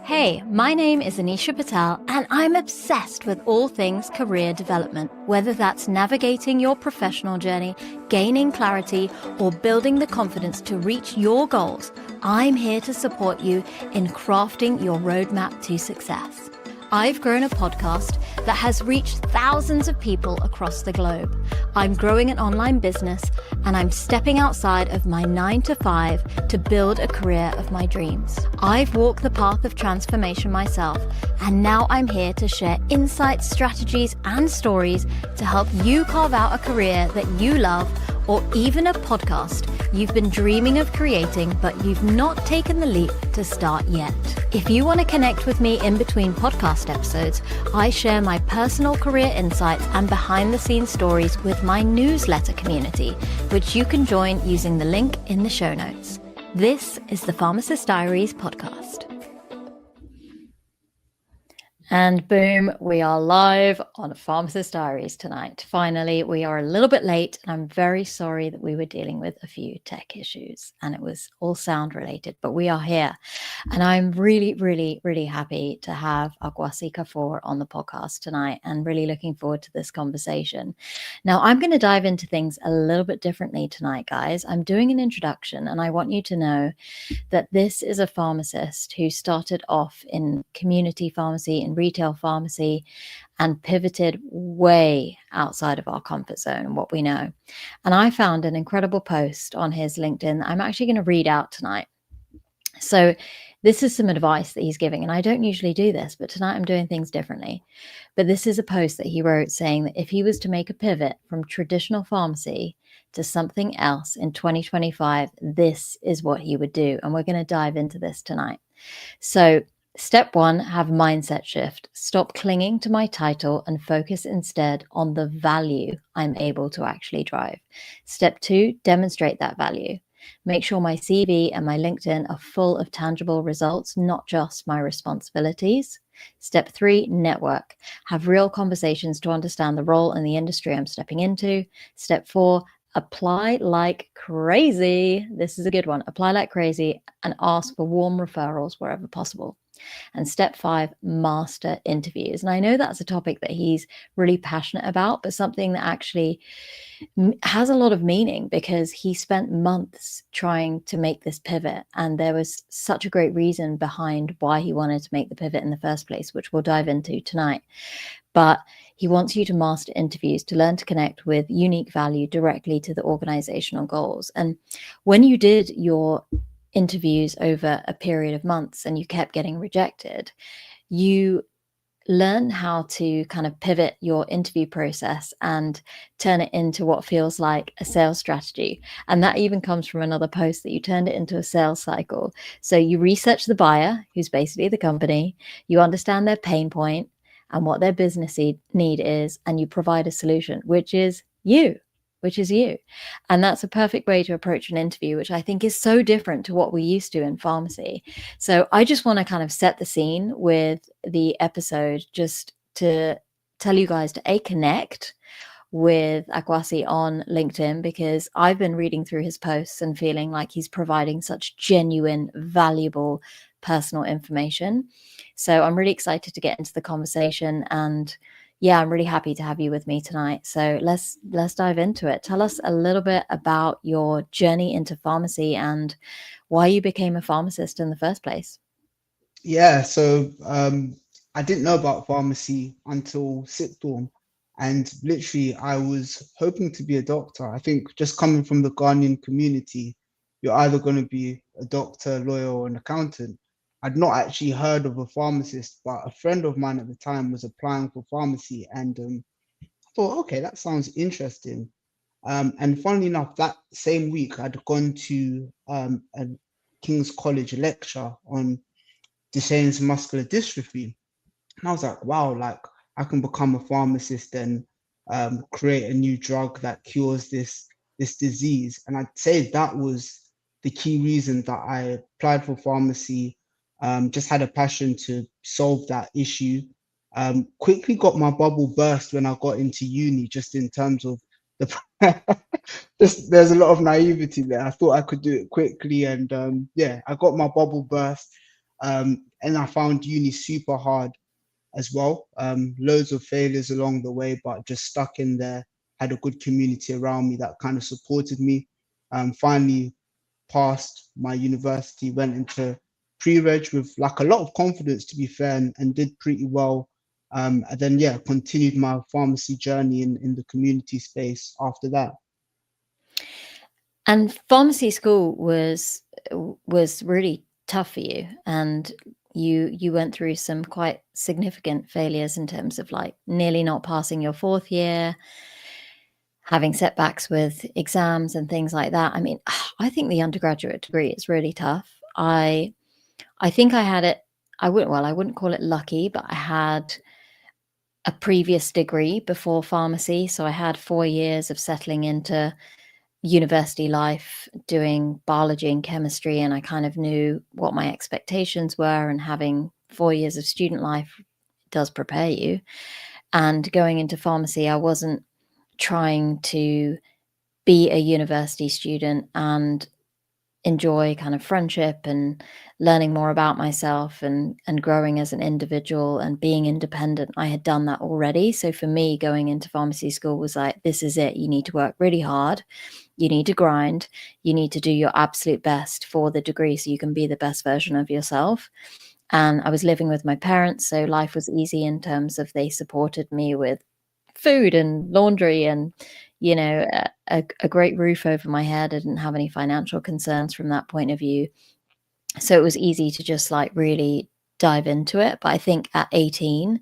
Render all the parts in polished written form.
Hey, my name is Anisha Patel, and I'm obsessed with all things career development. Whether that's navigating your professional journey, gaining clarity, or building the confidence to reach your goals, I'm here to support you in crafting your roadmap to success. I've grown a podcast that has reached thousands of people across the globe. I'm growing an online business, and I'm stepping outside of my 9-to-5 to build a career of my dreams. I've walked the path of transformation myself, and now I'm here to share insights, strategies, and stories to help you carve out a career that you love, or even a podcast you've been dreaming of creating, but you've not taken the leap to start yet. If you want to connect with me in between podcast episodes, I share my personal career insights and behind-the-scenes stories with my newsletter community, which you can join using the link in the show notes. This is the Pharmacist Diaries podcast. And boom, we are live on Pharmacist Diaries tonight. Finally, we are a little bit late, and I'm very sorry that we were dealing with a few tech issues and it was all sound related, but we are here. And I'm really happy to have Akwasi Kufuor on the podcast tonight and really looking forward to this conversation. Now, I'm going to dive into things a little bit differently tonight, guys. I'm doing an introduction, and I want you to know that this is a pharmacist who started off in community pharmacy and retail pharmacy and pivoted way outside of our comfort zone and what we know. And I found an incredible post on his LinkedIn that I'm actually going to read out tonight. So this is some advice that he's giving, and I don't usually do this, but tonight I'm doing things differently. But this is a post that he wrote saying that if he was to make a pivot from traditional pharmacy to something else in 2025, this is what he would do. And we're going to dive into this tonight. So step 1, have a mindset shift. Stop clinging to my title and focus instead on the value I'm able to actually drive. Step 2, demonstrate that value. Make sure my CV and my LinkedIn are full of tangible results, not just my responsibilities. Step 3, network. Have real conversations to understand the role and the industry I'm stepping into. Step 4, apply like crazy. This is a good one. Apply like crazy and ask for warm referrals wherever possible. And step 5, master interviews. And I know that's a topic that he's really passionate about, but something that actually has a lot of meaning because he spent months trying to make this pivot. And there was such a great reason behind why he wanted to make the pivot in the first place, which we'll dive into tonight. But he wants you to master interviews to learn to connect with unique value directly to the organizational goals. And when you did your interviews over a period of months and you kept getting rejected, you learn how to kind of pivot your interview process and turn it into what feels like a sales strategy. And that even comes from another post, that you turned it into a sales cycle. So you research the buyer, who's basically the company, you understand their pain point and what their business need is, and you provide a solution, which is you. And that's a perfect way to approach an interview, which I think is so different to what we used to in pharmacy. So I just want to kind of set the scene with the episode, just to tell you guys to connect with Akwasi on LinkedIn, because I've been reading through his posts and feeling like he's providing such genuine, valuable personal information. So I'm really excited to get into the conversation, and yeah, I'm really happy to have you with me tonight. So let's dive into it. Tell us a little bit about your journey into pharmacy and why you became a pharmacist in the first place. Yeah, so I didn't know about pharmacy until sixth form, and literally I was hoping to be a doctor. I think just coming from the Ghanaian community, you're either going to be a doctor, lawyer, or an accountant. I'd not actually heard of a pharmacist, but a friend of mine at the time was applying for pharmacy, and I thought, okay, that sounds interesting. And funnily enough, that same week I'd gone to a King's College lecture on Duchenne's muscular dystrophy, and I was like, wow, like I can become a pharmacist and create a new drug that cures this disease. And I'd say that was the key reason that I applied for pharmacy. Just had a passion to solve that issue. Quickly got my bubble burst when I got into uni, just in terms of there's a lot of naivety there. I thought I could do it quickly, and yeah, I got my bubble burst. And I found uni super hard as well. Loads of failures along the way, but just stuck in there. Had a good community around me that kind of supported me. Finally passed my university, went into pre-reg with like a lot of confidence, to be fair, and did pretty well. And then yeah, continued my pharmacy journey in the community space after that. And pharmacy school was really tough for you, and you went through some quite significant failures in terms of like nearly not passing your 4th year, having setbacks with exams and things like that. I mean, I think the undergraduate degree is really tough. I think I had it. I wouldn't call it lucky, but I had a previous degree before pharmacy, so I had 4 years of settling into university life doing biology and chemistry, and I kind of knew what my expectations were, and having 4 years of student life does prepare you. And going into pharmacy, I wasn't trying to be a university student and enjoy kind of friendship and learning more about myself and growing as an individual and being independent. I had done that already. So for me, going into pharmacy school was like, this is it. You need to work really hard. You need to grind. You need to do your absolute best for the degree so you can be the best version of yourself. And I was living with my parents, so life was easy in terms of they supported me with food and laundry and, you know, a great roof over my head. I didn't have any financial concerns from that point of view. So it was easy to just like really dive into it. But I think at 18,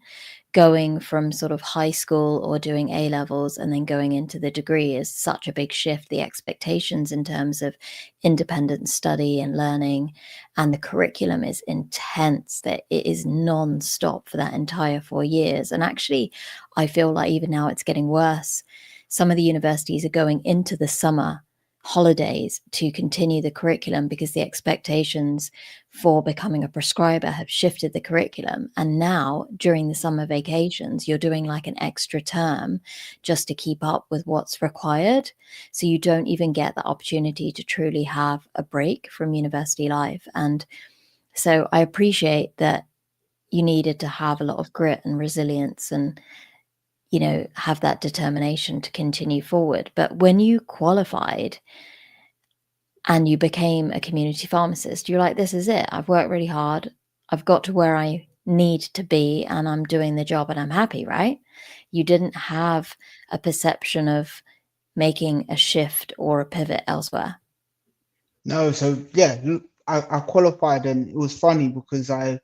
going from sort of high school or doing A levels and then going into the degree is such a big shift. The expectations in terms of independent study and learning, and the curriculum is intense, that it is non-stop for that entire 4 years. And actually, I feel like even now it's getting worse. Some of the universities are going into the summer holidays to continue the curriculum because the expectations for becoming a prescriber have shifted the curriculum. And now during the summer vacations, you're doing like an extra term just to keep up with what's required. So you don't even get the opportunity to truly have a break from university life. And so I appreciate that you needed to have a lot of grit and resilience and, you know, have that determination to continue forward. But when you qualified and you became a community pharmacist, you're like, this is it. I've worked really hard. I've got to where I need to be and I'm doing the job and I'm happy, right? You didn't have a perception of making a shift or a pivot elsewhere. No, so yeah, I qualified, and it was funny because I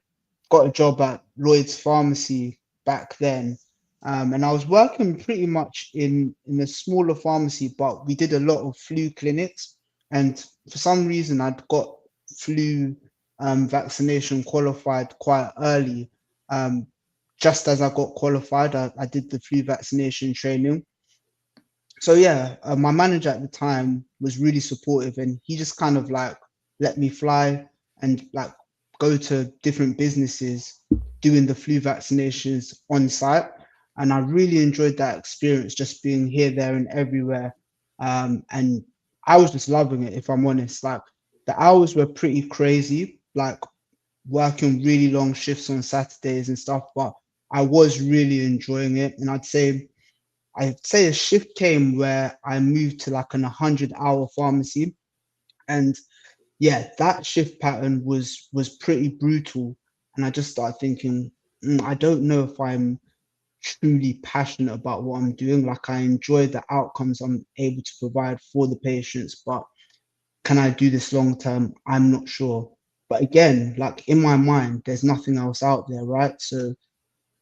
got a job at Lloyd's Pharmacy back then. And I was working pretty much in a smaller pharmacy, but we did a lot of flu clinics. And for some reason, I'd got flu vaccination qualified quite early. Um, just as I got qualified, I did the flu vaccination training. So yeah, my manager at the time was really supportive, and he just kind of like let me fly and like go to different businesses doing the flu vaccinations on site. And I really enjoyed that experience, just being here, there, and everywhere. And I was just loving it, if I'm honest. Like the hours were pretty crazy, like working really long shifts on Saturdays and stuff, but I was really enjoying it. And I'd say a shift came where I moved to like an 100-hour pharmacy, and yeah, that shift pattern was pretty brutal. And I just started thinking, I don't know if I'm truly passionate about what I'm doing. Like I enjoy the outcomes I'm able to provide for the patients, but can I do this long term? I'm not sure. But again, like in my mind, there's nothing else out there, right? So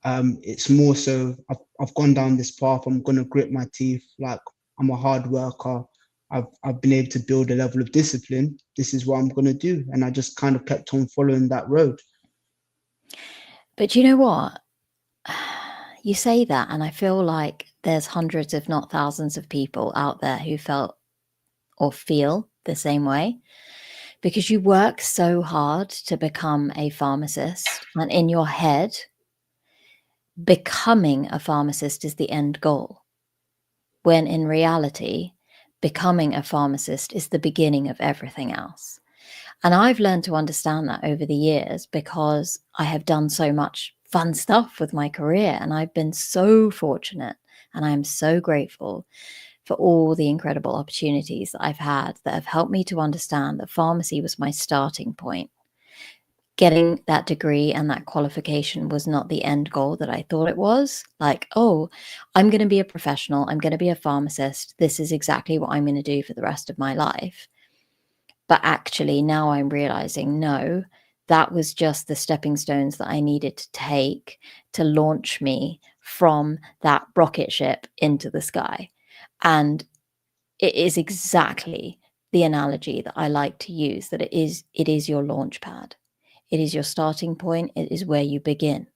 it's more so I've gone down this path. I'm gonna grit my teeth. Like I'm a hard worker. I've been able to build a level of discipline. This is what I'm gonna do, and I just kind of kept on following that road. But you know what? You say that, and I feel like there's hundreds, if not thousands, of people out there who felt or feel the same way, because you work so hard to become a pharmacist, and in your head, becoming a pharmacist is the end goal, when in reality, becoming a pharmacist is the beginning of everything else. And I've learned to understand that over the years because I have done so much fun stuff with my career. And I've been so fortunate and I'm so grateful for all the incredible opportunities that I've had that have helped me to understand that pharmacy was my starting point. Getting that degree and that qualification was not the end goal that I thought it was. Like, oh, I'm going to be a professional. I'm going to be a pharmacist. This is exactly what I'm going to do for the rest of my life. But actually, now I'm realizing, no, that was just the stepping stones that I needed to take to launch me from that rocket ship into the sky. And it is exactly the analogy that I like to use, that it is your launch pad. It is your starting point. It is where you begin.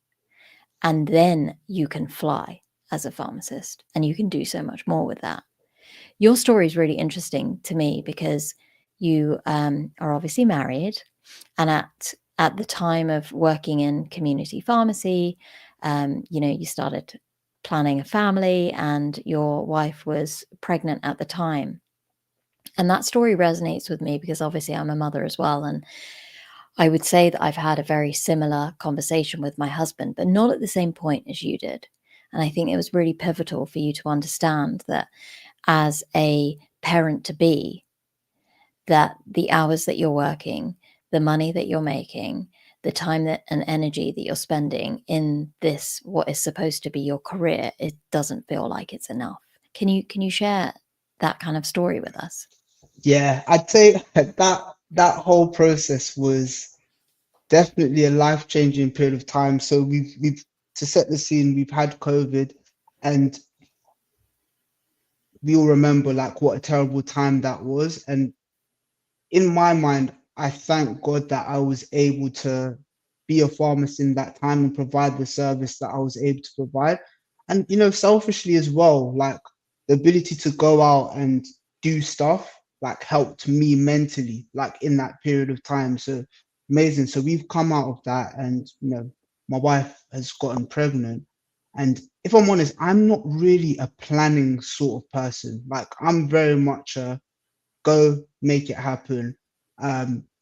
And then you can fly as a pharmacist and you can do so much more with that. Your story is really interesting to me because you are obviously married, and at the time of working in community pharmacy, you started planning a family and your wife was pregnant at the time. And that story resonates with me because obviously I'm a mother as well. And I would say that I've had a very similar conversation with my husband, but not at the same point as you did. And I think it was really pivotal for you to understand that as a parent to be, that the hours that you're working, the money that you're making, the time that and energy that you're spending in this, what is supposed to be your career, it doesn't feel like it's enough. Can you share that kind of story with us? Yeah, I'd say that whole process was definitely a life-changing period of time. So we've to set the scene, we've had COVID, and we all remember like what a terrible time that was. And in my mind, I thank God that I was able to be a pharmacist in that time and provide the service that I was able to provide. And, selfishly as well, like the ability to go out and do stuff like helped me mentally, like in that period of time. So amazing. So we've come out of that and, my wife has gotten pregnant. And if I'm honest, I'm not really a planning sort of person. Like I'm very much a go make it happen.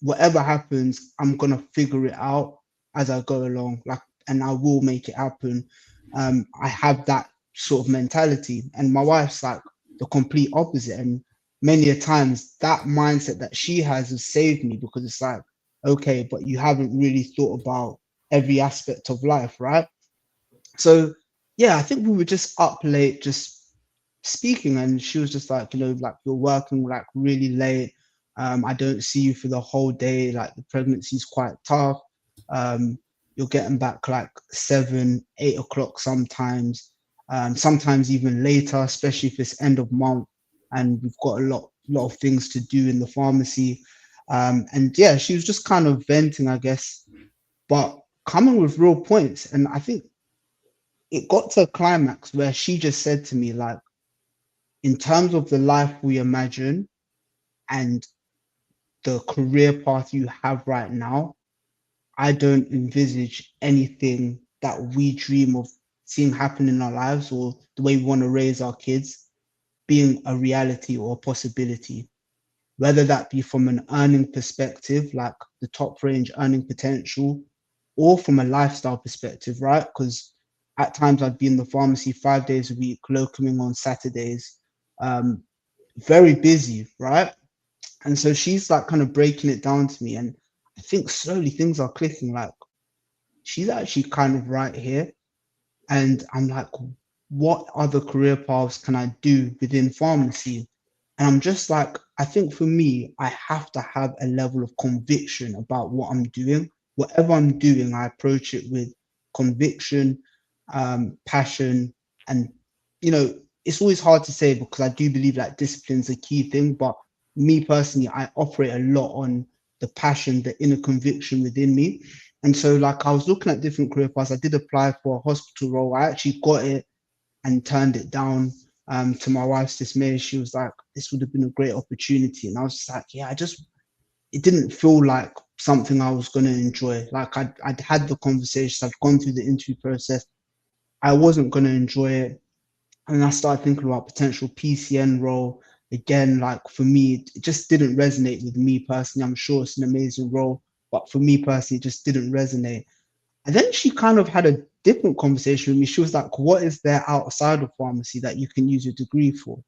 Whatever happens, I'm gonna figure it out as I go along, like, and I will make it happen. I have that sort of mentality, and my wife's like the complete opposite. And many a times that mindset that she has saved me because it's like, okay, but you haven't really thought about every aspect of life, right? So yeah, I think we were just up late, just speaking, and she was just like, like you're working like really late. I don't see you for the whole day. Like the pregnancy is quite tough. Um, you're getting back like 7, 8 o'clock sometimes, sometimes even later, especially if it's end of month and we've got a lot of things to do in the pharmacy. And yeah, she was just kind of venting, I guess, but coming with real points. And I think it got to a climax where she just said to me, like, in terms of the life we imagine and the career path you have right now, I don't envisage anything that we dream of seeing happen in our lives or the way we want to raise our kids being a reality or a possibility, whether that be from an earning perspective, like the top range earning potential, or from a lifestyle perspective, right? Because at times I'd be in the pharmacy 5 days a week, locuming on Saturdays, um, very busy, right? And so she's like kind of breaking it down to me. And I think slowly things are clicking. Like she's actually kind of right here. And I'm like, what other career paths can I do within pharmacy? And I'm just like, I think for me, I have to have a level of conviction about what I'm doing. Whatever I'm doing, I approach it with conviction, passion, and it's always hard to say because I do believe that discipline's a key thing. But me personally, I operate a lot on the passion, the inner conviction within me. And so, like, I was looking at different career paths. I did apply for a hospital role. I actually got it and turned it down. To my wife's dismay, she was like, "This would have been a great opportunity," and I was just like, "Yeah, it didn't feel like something I was going to enjoy. Like I'd had the conversations, I'd gone through the interview process. I wasn't going to enjoy it, and I started thinking about potential PCN role. again, like for me, it just didn't resonate with me personally. I'm sure it's an amazing role, but for me personally, it just didn't resonate. And then she kind of had a different conversation with me. She was like, what is there outside of pharmacy that you can use your degree for?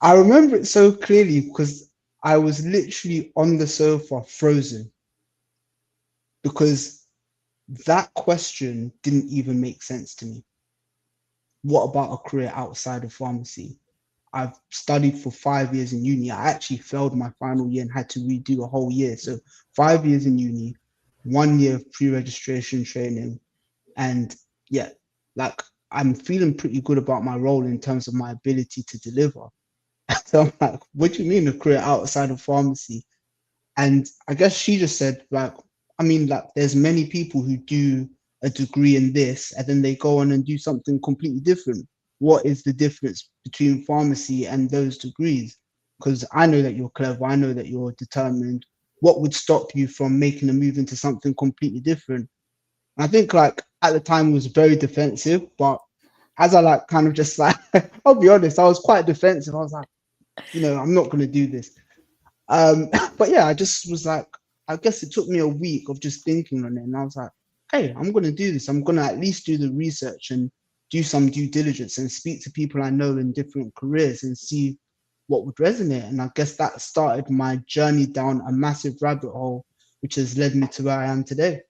I remember it so clearly because I was literally on the sofa frozen because that question didn't even make sense to me. What about a career outside of pharmacy? I've studied for 5 years in uni. I actually failed my final year and had to redo a whole year. So 5 years in uni, 1 year of pre-registration training, and yeah, like I'm feeling pretty good about my role in terms of my ability to deliver. So I'm like, what do you mean a career outside of pharmacy? And I guess she just said, like, I mean, like, there's many people who do a degree in this and then they go on and do something completely different. What is the difference between pharmacy and those degrees? Because I know that you're clever, I know that you're determined. What would stop you from making a move into something completely different? And I think, like, at the time, it was very defensive, but as I like kind of just like, I'll be honest, I was quite defensive. I was like, I'm not going to do this. But yeah, I just was like, I guess it took me a week of just thinking on it. And I was like, hey, I'm going to do this. I'm going to at least do the research and do some due diligence and speak to people I know in different careers and see what would resonate. And I guess that started my journey down a massive rabbit hole, which has led me to where I am today.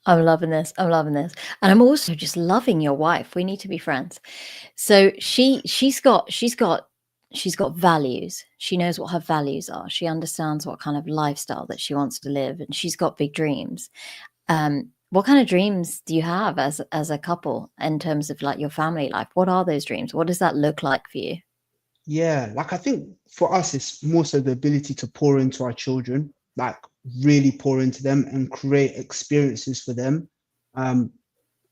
I'm loving this. I'm loving this. And I'm also just loving your wife. We need to be friends. So she's got values. She knows what her values are. She understands what kind of lifestyle that she wants to live, and she's got big dreams. What kind of dreams do you have as a couple in terms of like your family life? What are those dreams? What does that look like for you? Yeah, like I think for us, it's more so the ability to pour into our children, like really pour into them and create experiences for them. Um,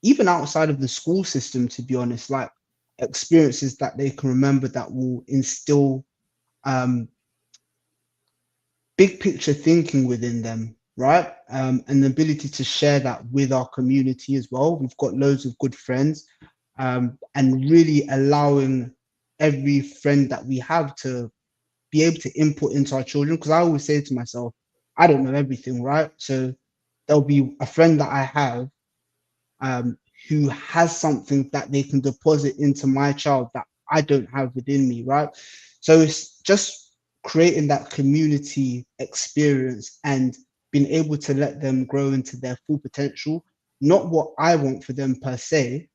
Even outside of the school system, to be honest, like experiences that they can remember that will instill um, big picture thinking within them, right? And the ability to share that with our community as well. We've got loads of good friends, and really allowing every friend that we have to be able to input into our children. Because I always say to myself, I don't know everything, right? So there'll be a friend that I have um, who has something that they can deposit into my child that I don't have within me, right? So it's just creating that community experience and being able to let them grow into their full potential, not what I want for them per se,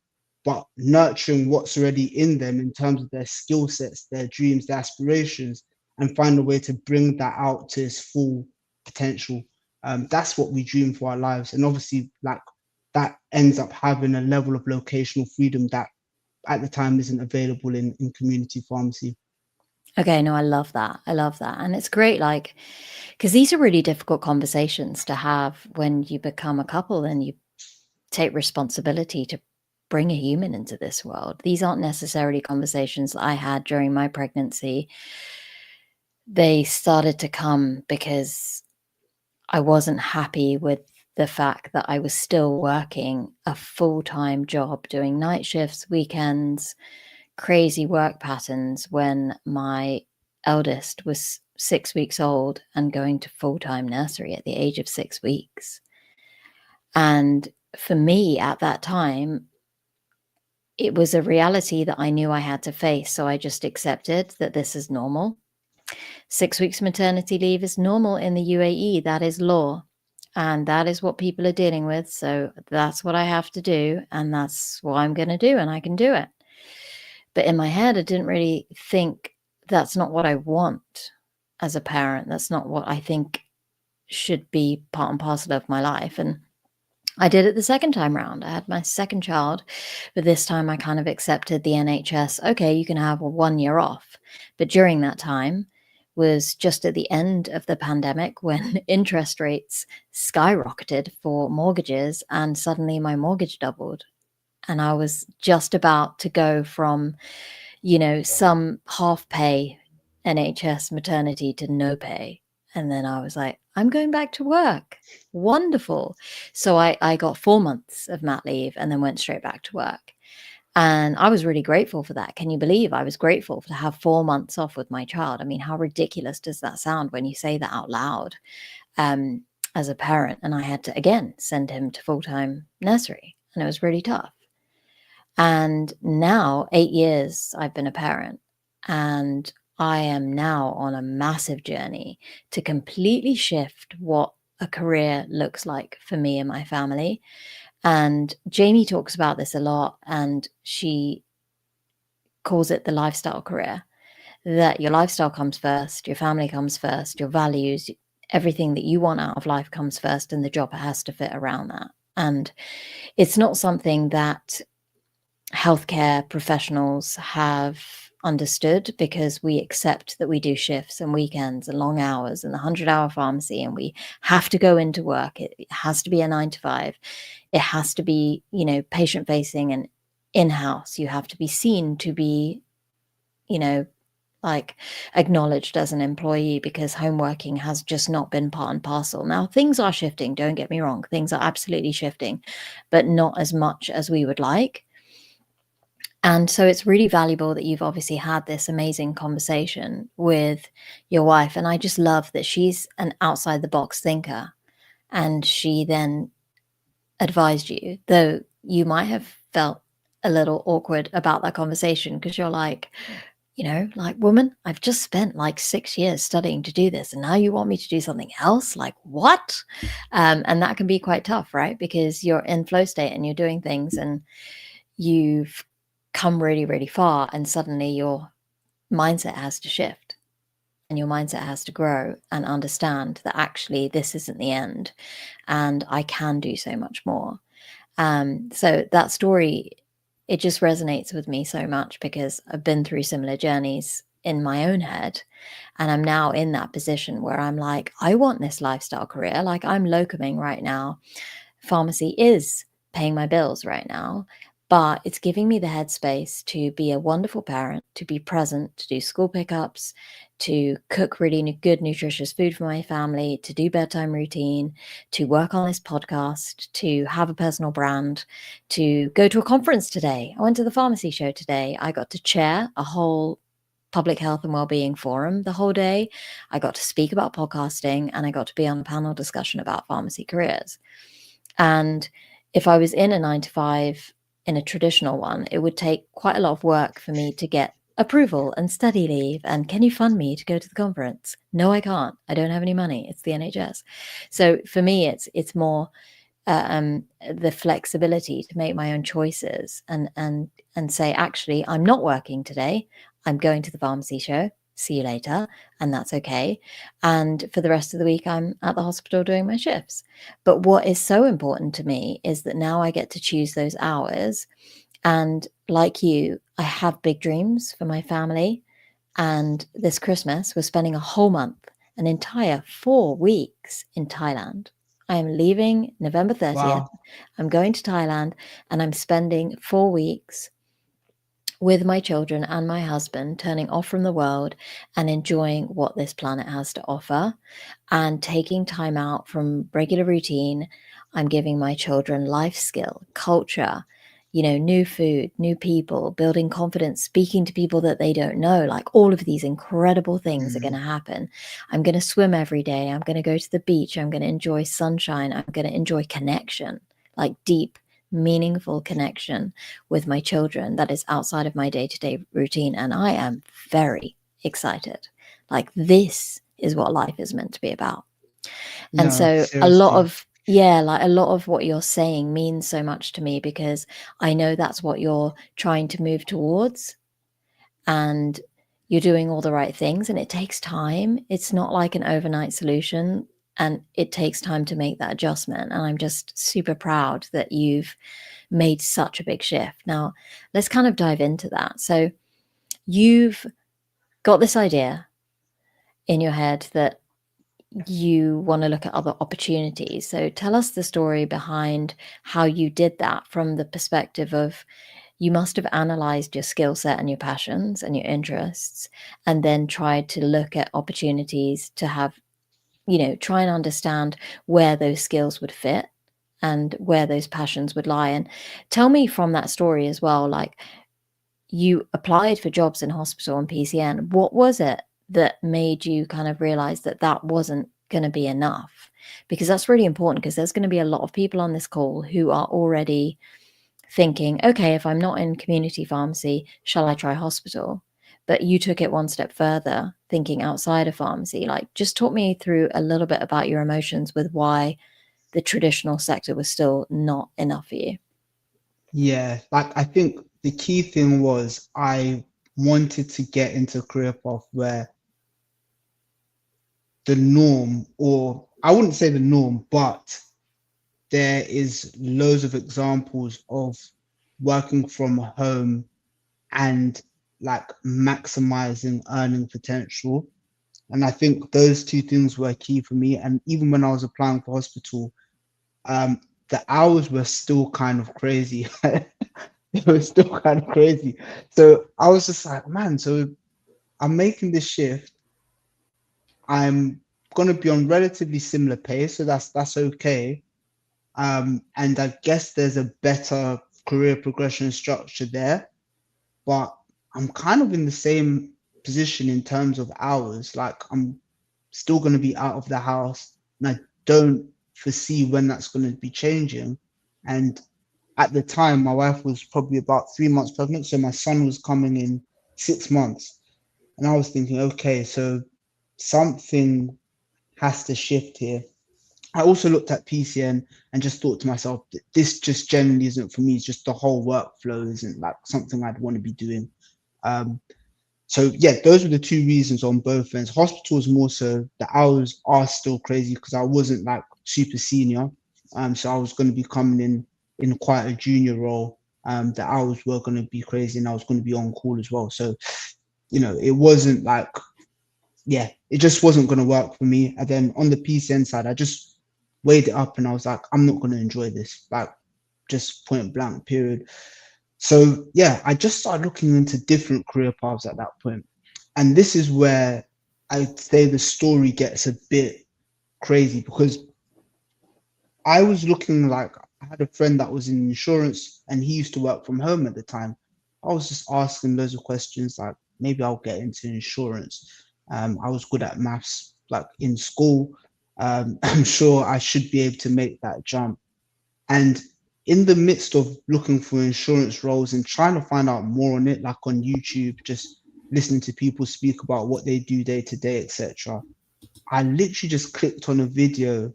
but nurturing what's already in them in terms of their skill sets, their dreams, their aspirations, and find a way to bring that out to its full potential. That's what we dream for our lives. And obviously, like that ends up having a level of locational freedom that at the time isn't available in community pharmacy. Okay, no, I love that. I love that. And it's great, like, because these are really difficult conversations to have when you become a couple and you take responsibility to bring a human into this world. These aren't necessarily conversations that I had during my pregnancy. They started to come because I wasn't happy with the fact that I was still working a full-time job, doing night shifts, weekends, crazy work patterns when my eldest was 6 weeks old and going to full-time nursery at the age of 6 weeks. And for me at that time, it was a reality that I knew I had to face. So I just accepted that this is normal. 6 weeks maternity leave is normal in the UAE. That is law. And that is what people are dealing with. So that's what I have to do. And that's what I'm going to do. And I can do it. But in my head, I didn't really think that's not what I want as a parent. That's not what I think should be part and parcel of my life. And I did it the second time round. I had my second child, but this time I kind of accepted the NHS. Okay, you can have 1 year off. But during that time was just at the end of the pandemic when interest rates skyrocketed for mortgages and suddenly my mortgage doubled. And I was just about to go from, some half pay NHS maternity to no pay. And then I was like, I'm going back to work. Wonderful. So I got 4 months of mat leave and then went straight back to work. And I was really grateful for that. Can you believe I was grateful to have 4 months off with my child? I mean, how ridiculous does that sound when you say that out loud, as a parent? And I had to, again, send him to full-time nursery, and it was really tough. And now, 8 years I've been a parent, and I am now on a massive journey to completely shift what a career looks like for me and my family. And Jamie talks about this a lot, and she calls it the lifestyle career, that your lifestyle comes first, your family comes first, your values, everything that you want out of life comes first, and the job has to fit around that. And it's not something that healthcare professionals have understood, because we accept that we do shifts and weekends and long hours and the 100-hour pharmacy, and we have to go into work. It has to be a 9 to 5. It has to be, patient facing and in-house. You have to be seen to be, like, acknowledged as an employee, because home working has just not been part and parcel. Now, things are shifting, don't get me wrong. Things are absolutely shifting, but not as much as we would like. And so it's really valuable that you've obviously had this amazing conversation with your wife. And I just love that she's an outside the box thinker, and she then advised you, though you might have felt a little awkward about that conversation, because you're like, like, woman, I've just spent like 6 years studying to do this, and now you want me to do something else? Like, what? And that can be quite tough, right? Because you're in flow state and you're doing things, and you've come really, really far, and suddenly your mindset has to shift, and your mindset has to grow and understand that actually this isn't the end, and I can do so much more. So that story, it just resonates with me so much, because I've been through similar journeys in my own head, and I'm now in that position where I'm like, I want this lifestyle career. Like, I'm locuming right now. Pharmacy is paying my bills right now, but it's giving me the headspace to be a wonderful parent, to be present, to do school pickups, to cook really good, nutritious food for my family, to do bedtime routine, to work on this podcast, to have a personal brand, to go to a conference today. I went to the pharmacy show today. I got to chair a whole public health and wellbeing forum the whole day. I got to speak about podcasting, and I got to be on a panel discussion about pharmacy careers. And if I was in a 9 to 5, in a traditional one, it would take quite a lot of work for me to get approval and study leave. And can you fund me to go to the conference? No, I can't. I don't have any money. It's the NHS. So for me, it's more the flexibility to make my own choices, and say, actually, I'm not working today. I'm going to the pharmacy show. See you later. And that's okay. And for the rest of the week, I'm at the hospital doing my shifts. But what is so important to me is that now I get to choose those hours. And like you, I have big dreams for my family. And this Christmas, we're spending a whole month, an entire 4 weeks in Thailand. I am leaving November 30th. Wow. I'm going to Thailand, and I'm spending 4 weeks with my children and my husband, turning off from the world and enjoying what this planet has to offer, and taking time out from regular routine. I'm giving my children life skill, culture, new food, new people, building confidence, speaking to people that they don't know. Like, all of these incredible things are going to happen. I'm going to swim every day. I'm going to go to the beach. I'm going to enjoy sunshine. I'm going to enjoy connection, like deep, meaningful connection with my children that is outside of my day-to-day routine. And I am very excited. Like, this is what life is meant to be about. And No, so a lot seriously. of what you're saying means so much to me, because I know that's what you're trying to move towards, and you're doing all the right things, and it takes time. It's not like an overnight solution, and it takes time to make that adjustment. And I'm just super proud that you've made such a big shift. Now, let's kind of dive into that. So you've got this idea in your head that you want to look at other opportunities. So tell us the story behind how you did that, from the perspective of, you must have analyzed your skill set and your passions and your interests, and then tried to look at opportunities to have, try and understand where those skills would fit, and where those passions would lie. And tell me from that story as well, like, you applied for jobs in hospital and PCN. What was it that made you kind of realize that that wasn't going to be enough? Because that's really important, because there's going to be a lot of people on this call who are already thinking, okay, if I'm not in community pharmacy, shall I try hospital? But you took it one step further, thinking outside of pharmacy. Like, just talk me through a little bit about your emotions with why the traditional sector was still not enough for you. Yeah, like I think the key thing was I wanted to get into a career path where the norm, or I wouldn't say the norm, but there is loads of examples of working from home and like maximizing earning potential. And I think those two things were key for me. And even when I was applying for hospital, the hours were still kind of crazy. It was still kind of crazy. So I was just like, man, so I'm making this shift. I'm gonna be on relatively similar pay, so that's okay. And I guess there's a better career progression structure there, but I'm kind of in the same position in terms of hours. Like I'm still going to be out of the house, and I don't foresee when that's going to be changing. And at the time, my wife was probably about 3 months pregnant, so my son was coming in 6 months, and I was thinking, okay, so something has to shift here. I also looked at PCN and just thought to myself, this just generally isn't for me. It's just the whole workflow isn't like something I'd want to be doing. Um, so yeah, those were the two reasons on both ends. Hospitals more so, the hours are still crazy because I wasn't like super senior. So I was going to be coming in quite a junior role. The hours were going to be crazy and I was going to be on call as well. So, it wasn't like, yeah, it just wasn't going to work for me. And then on the PCN side, I just weighed it up and I was like, I'm not going to enjoy this, like just point blank, period. So yeah, I just started looking into different career paths at that point. And this is where I'd say the story gets a bit crazy because I was looking like I had a friend that was in insurance and he used to work from home at the time. I was just asking loads of questions like maybe I'll get into insurance. I was good at maths like in school. I'm sure I should be able to make that jump. And in the midst of looking for insurance roles and trying to find out more on it, like on YouTube, just listening to people speak about what they do day to day, etc., I literally just clicked on a video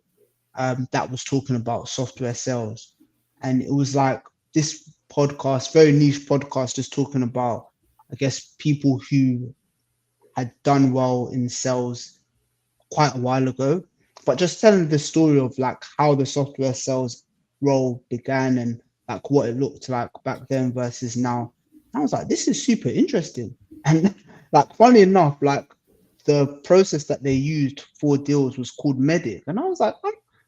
that was talking about software sales. And it was like this podcast, very niche podcast, just talking about, I guess, people who had done well in sales quite a while ago, but just telling the story of like how the software sales role began and like what it looked like back then versus now. I was like, this is super interesting. And like, funny enough, like the process that they used for deals was called medic. And I was like,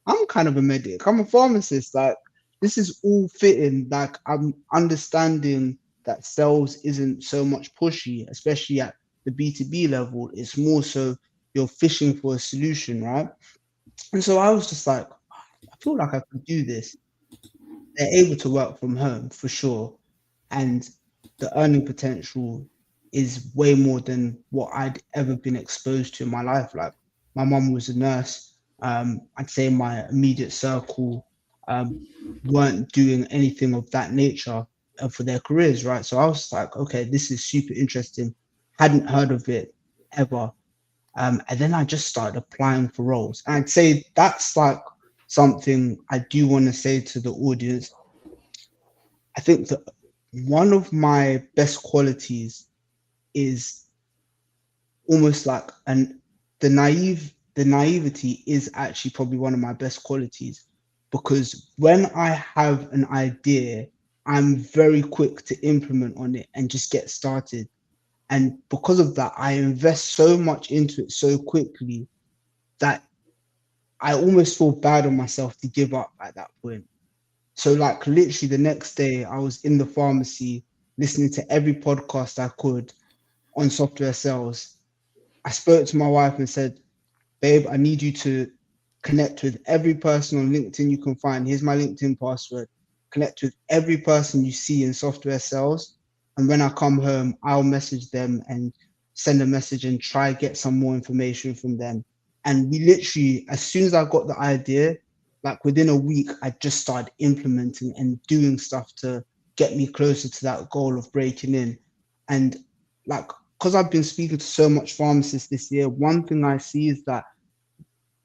I'm kind of a medic. I'm a pharmacist. Like, this is all fitting. Like, I'm understanding that sales isn't so much pushy, especially at the B2B level. It's more so you're fishing for a solution, right? And so I was just like, I feel like I can do this. They're able to work from home for sure. And the earning potential is way more than what I'd ever been exposed to in my life. Like my mom was a nurse. I'd say my immediate circle um, weren't doing anything of that nature for their careers, right? So I was like, okay, this is super interesting. Hadn't heard of it ever. And then I just started applying for roles. And I'd say that's like something I do want to say to the audience. I think that one of my best qualities is almost like the naivety is actually probably one of my best qualities because when I have an idea, I'm very quick to implement on it and just get started. And because of that, I invest so much into it so quickly that I almost feel bad on myself to give up at that point. So like literally the next day I was in the pharmacy listening to every podcast I could on software sales. I spoke to my wife and said, babe, I need you to connect with every person on LinkedIn you can find. Here's my LinkedIn password. Connect with every person you see in software sales. And when I come home, I'll message them and send a message and try get some more information from them. And we literally, as soon as I got the idea, like within a week, I just started implementing and doing stuff to get me closer to that goal of breaking in. And like, because I've been speaking to so much pharmacists this year, one thing I see is that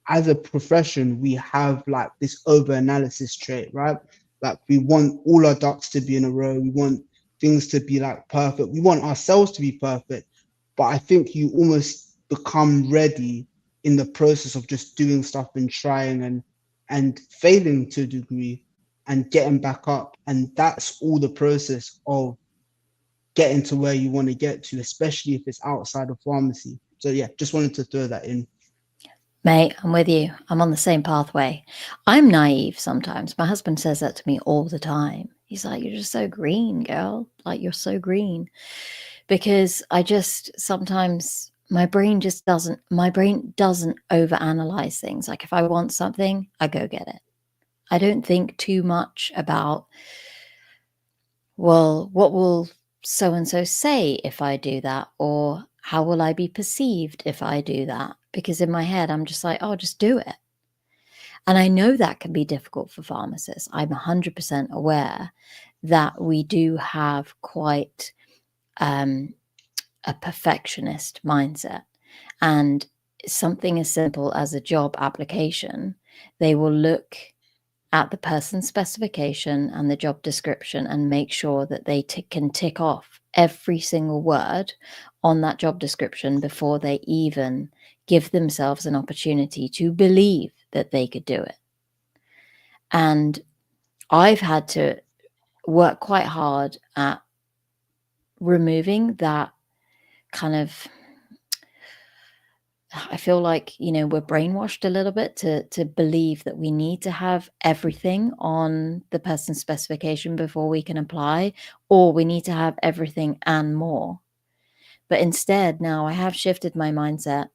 as a profession, we have like this over analysis trait, right? Like we want all our ducks to be in a row. We want things to be like perfect. We want ourselves to be perfect. But I think you almost become ready in the process of just doing stuff and trying and failing to a degree and getting back up. And that's all the process of getting to where you want to get to, especially if it's outside of pharmacy. So yeah, just wanted to throw that in. Mate, I'm with you. I'm on the same pathway. I'm naive sometimes. My husband says that to me all the time. He's like, "You're just so green, girl. Like, you're so green." Because I just sometimes my brain doesn't overanalyze things. Like, if I want something, I go get it. I don't think too much about, well, what will so and so say if I do that? Or how will I be perceived if I do that? Because in my head, I'm just like, oh, just do it. And I know that can be difficult for pharmacists. I'm 100% aware that we do have quite a perfectionist mindset. And something as simple as a job application, they will look at the person's specification and the job description and make sure that they can tick off every single word on that job description before they even give themselves an opportunity to believe that they could do it. And I've had to work quite hard at removing that kind of, I feel like, we're brainwashed a little bit to believe that we need to have everything on the person's specification before we can apply, or we need to have everything and more. But instead, now I have shifted my mindset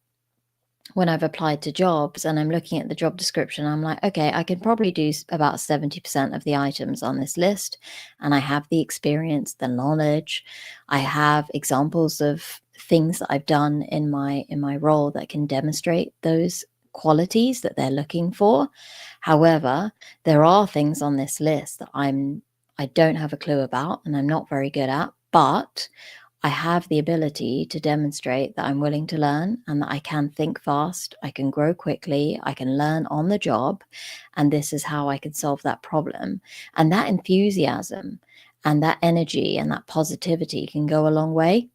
when I've applied to jobs and I'm looking at the job description. I'm like, okay, I can probably do about 70% of the items on this list. And I have the experience, the knowledge. I have examples of things that I've done in my role that can demonstrate those qualities that they're looking for. However, there are things on this list that I don't have a clue about and I'm not very good at, but I have the ability to demonstrate that I'm willing to learn and that I can think fast, I can grow quickly, I can learn on the job, and this is how I can solve that problem. And that enthusiasm and that energy and that positivity can go a long way.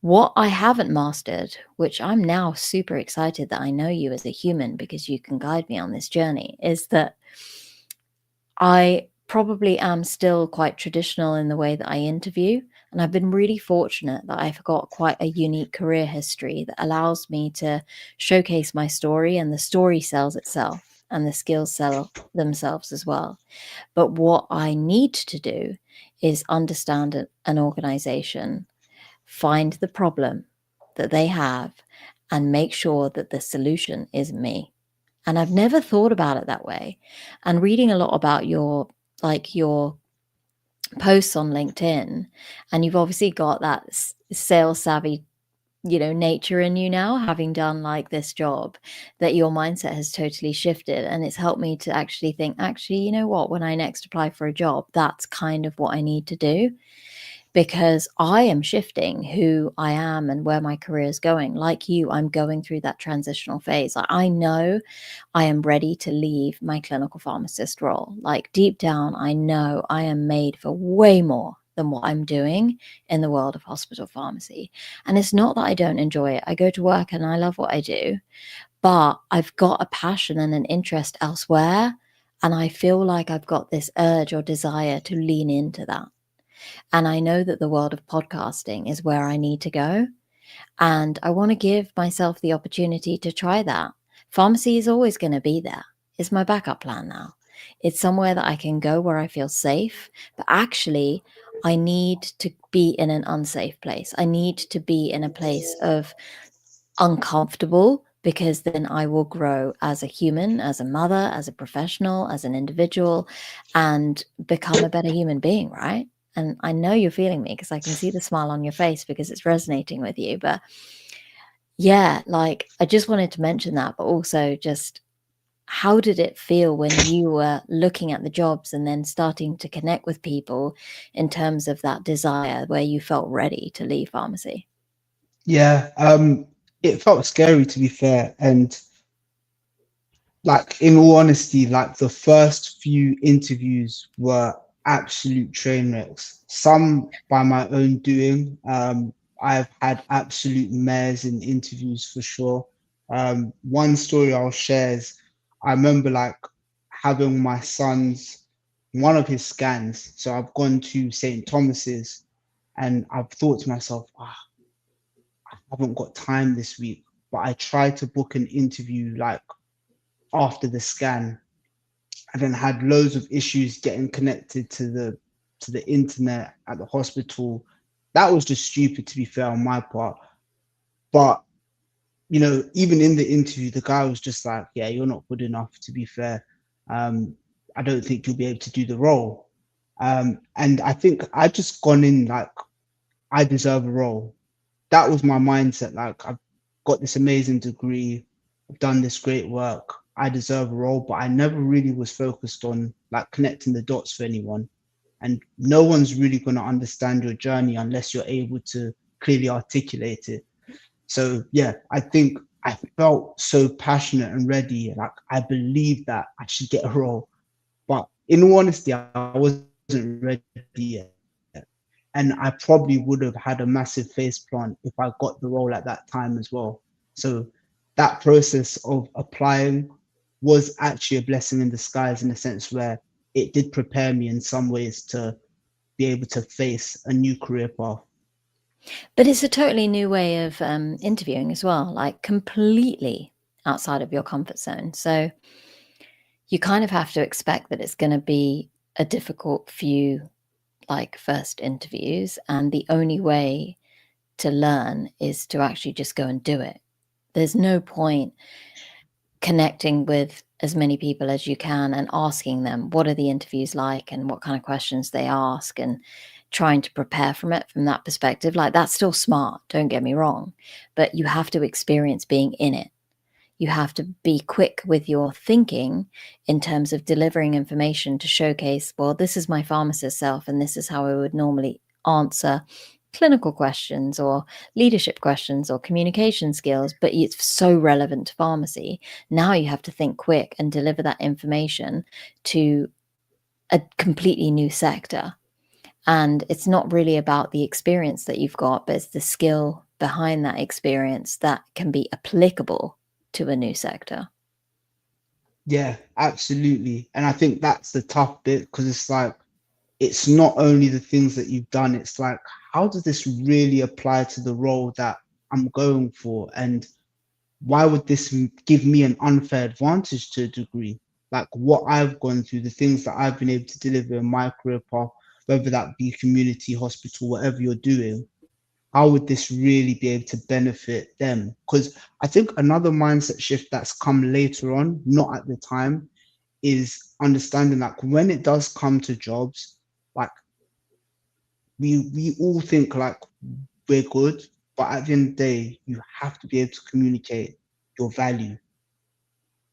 What I haven't mastered, which I'm now super excited that I know you as a human because you can guide me on this journey, is that I probably am still quite traditional in the way that I interview. And I've been really fortunate that I've got quite a unique career history that allows me to showcase my story, and the story sells itself and the skills sell themselves as well. But what I need to do is understand an organization, find the problem that they have, and make sure that the solution is me. And I've never thought about it that way. And reading a lot about your posts on LinkedIn, and you've obviously got that sales savvy, nature in you now, having done like this job, that your mindset has totally shifted. And it's helped me to actually think, you know what, when I next apply for a job, that's kind of what I need to do. Because I am shifting who I am and where my career is going. Like you, I'm going through that transitional phase. I know I am ready to leave my clinical pharmacist role. Like deep down, I know I am made for way more than what I'm doing in the world of hospital pharmacy. And it's not that I don't enjoy it. I go to work and I love what I do, but I've got a passion and an interest elsewhere. And I feel like I've got this urge or desire to lean into that. And I know that the world of podcasting is where I need to go. And I want to give myself the opportunity to try that. Pharmacy is always going to be there. It's my backup plan now. It's somewhere that I can go where I feel safe. But actually, I need to be in an unsafe place. I need to be in a place of uncomfortable because then I will grow as a human, as a mother, as a professional, as an individual, and become a better human being, right? And I know you're feeling me because I can see the smile on your face because it's resonating with you. But yeah, like I just wanted to mention that, but also just how did it feel when you were looking at the jobs and then starting to connect with people in terms of that desire where you felt ready to leave pharmacy? Yeah, it felt scary to be fair, and like in all honesty, like the first few interviews were absolute train wrecks. Some by my own doing. I've had absolute mares in interviews for sure. One story I'll share is I remember like having my son's one of his scans. So I've gone to St. Thomas's and I've thought to myself, I haven't got time this week, but I tried to book an interview like after the scan and then had loads of issues getting connected to the internet at the hospital. That was just stupid to be fair on my part. But you know, even in the interview, the guy was just like, "Yeah, you're not good enough." To be fair, I don't think you'll be able to do the role. And I think I just gone in like I deserve a role. That was my mindset. Like I've got this amazing degree, I've done this great work. I deserve a role, but I never really was focused on like connecting the dots for anyone. And no one's really going to understand your journey unless you're able to clearly articulate it. So yeah, I think I felt so passionate and ready. Like I believed that I should get a role. But in all honesty, I wasn't ready yet. And I probably would have had a massive face plant if I got the role at that time as well. So that process of applying was actually a blessing in disguise in a sense where it did prepare me in some ways to be able to face a new career path. But it's a totally new way of interviewing as well, like completely outside of your comfort zone. So you kind of have to expect that it's going to be a difficult few like first interviews, and the only way to learn is to actually just go and do it. There's no point connecting with as many people as you can and asking them what are the interviews like and what kind of questions they ask, and trying to prepare from it from that perspective. Like that's still smart, don't get me wrong, but you have to experience being in it. You have to be quick with your thinking in terms of delivering information to showcase, well, this is my pharmacist self, and this is how I would normally answer clinical questions or leadership questions or communication skills, but it's so relevant to pharmacy. Now you have to think quick and deliver that information to a completely new sector. And it's not really about the experience that you've got, but it's the skill behind that experience that can be applicable to a new sector. Yeah, absolutely. And I think that's the tough bit because it's like, it's not only the things that you've done, it's like, how does this really apply to the role that I'm going for? And why would this give me an unfair advantage to a degree? Like what I've gone through, the things that I've been able to deliver in my career path, whether that be community, hospital, whatever you're doing, how would this really be able to benefit them? Because I think another mindset shift that's come later on, not at the time, is understanding that when it does come to jobs, like we all think like we're good, but at the end of the day, you have to be able to communicate your value,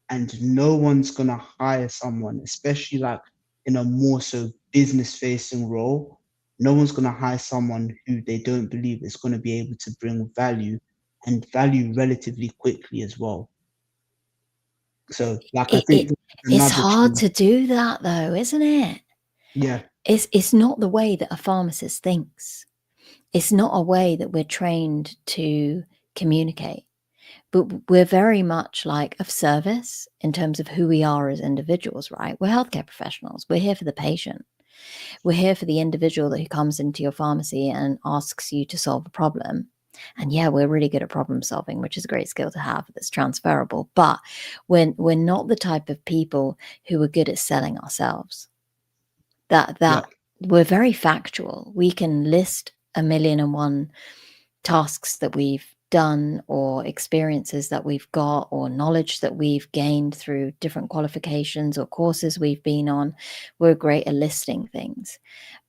and no one's gonna hire someone, especially like in a more so business facing role. No one's gonna hire someone who they don't believe is gonna be able to bring value and value relatively quickly as well. So, like, I It, think it it's another hard thing, to do that though, isn't it? yeah, It's not the way that a pharmacist thinks. It's not a way that we're trained to communicate. But we're very much like of service in terms of who we are as individuals, right? We're healthcare professionals. We're here for the patient. We're here for the individual that who comes into your pharmacy and asks you to solve a problem. And yeah, we're really good at problem solving, which is a great skill to have that's transferable. But we're not the type of people who are good at selling ourselves. yeah, That we're very factual. We can list a million and one tasks that we've done or experiences that we've got or knowledge that we've gained through different qualifications or courses we've been on. We're great at listing things.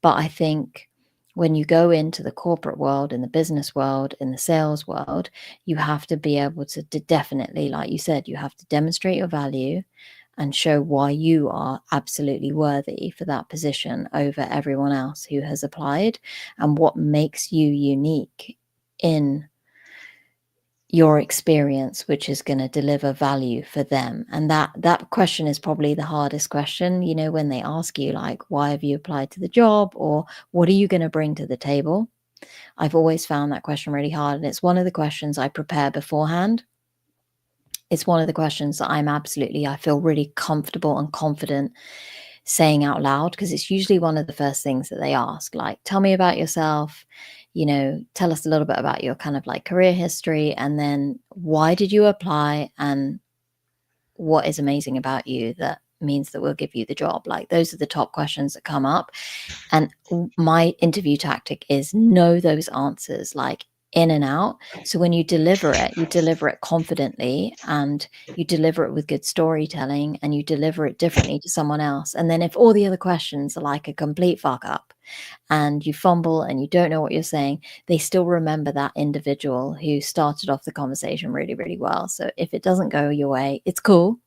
But I think when you go into the corporate world, in the business world, in the sales world, you have to be able to definitely, like you said, you have to demonstrate your value and show why you are absolutely worthy for that position over everyone else who has applied, and what makes you unique in your experience, which is going to deliver value for them. And that question is probably the hardest question, you know, when they ask you, like, why have you applied to the job, or what are you going to bring to the table? I've always found that question really hard, and it's one of the questions I prepare beforehand. It's one of the questions that I feel really comfortable and confident saying out loud, because it's usually one of the first things that they ask, like, tell me about yourself, you know, tell us a little bit about your kind of like career history, and then why did you apply, and what is amazing about you that means that we'll give you the job. Like, those are the top questions that come up. And my interview tactic is know those answers, like, in and out. So when you deliver it confidently, and you deliver it with good storytelling, and you deliver it differently to someone else. And then if all the other questions are like a complete fuck up and you fumble and you don't know what you're saying, they still remember that individual who started off the conversation really, really well. So if it doesn't go your way, it's cool,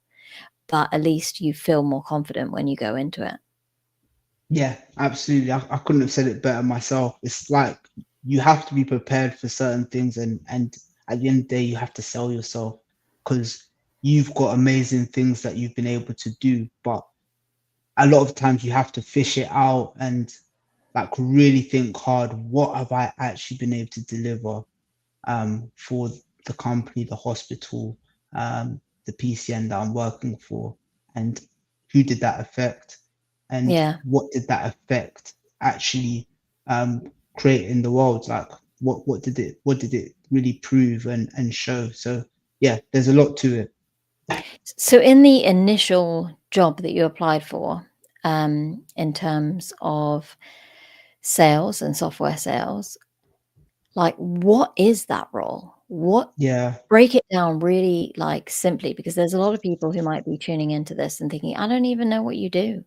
but at least you feel more confident when you go into it. Yeah, absolutely. I couldn't have said it better myself. It's like you have to be prepared for certain things, and at the end of the day, you have to sell yourself because you've got amazing things that you've been able to do. But a lot of times you have to fish it out and like really think hard. What have I actually been able to deliver for the company, the hospital, the PCN that I'm working for, and who did that affect, and Yeah. what did that affect actually create in the world? Like, what did it really prove and show? So yeah, there's a lot to it. So in the initial job that you applied for, in terms of sales and software sales, like, what is that role? Yeah, Break it down really, like, simply, because there's a lot of people who might be tuning into this and thinking, I don't even know what you do.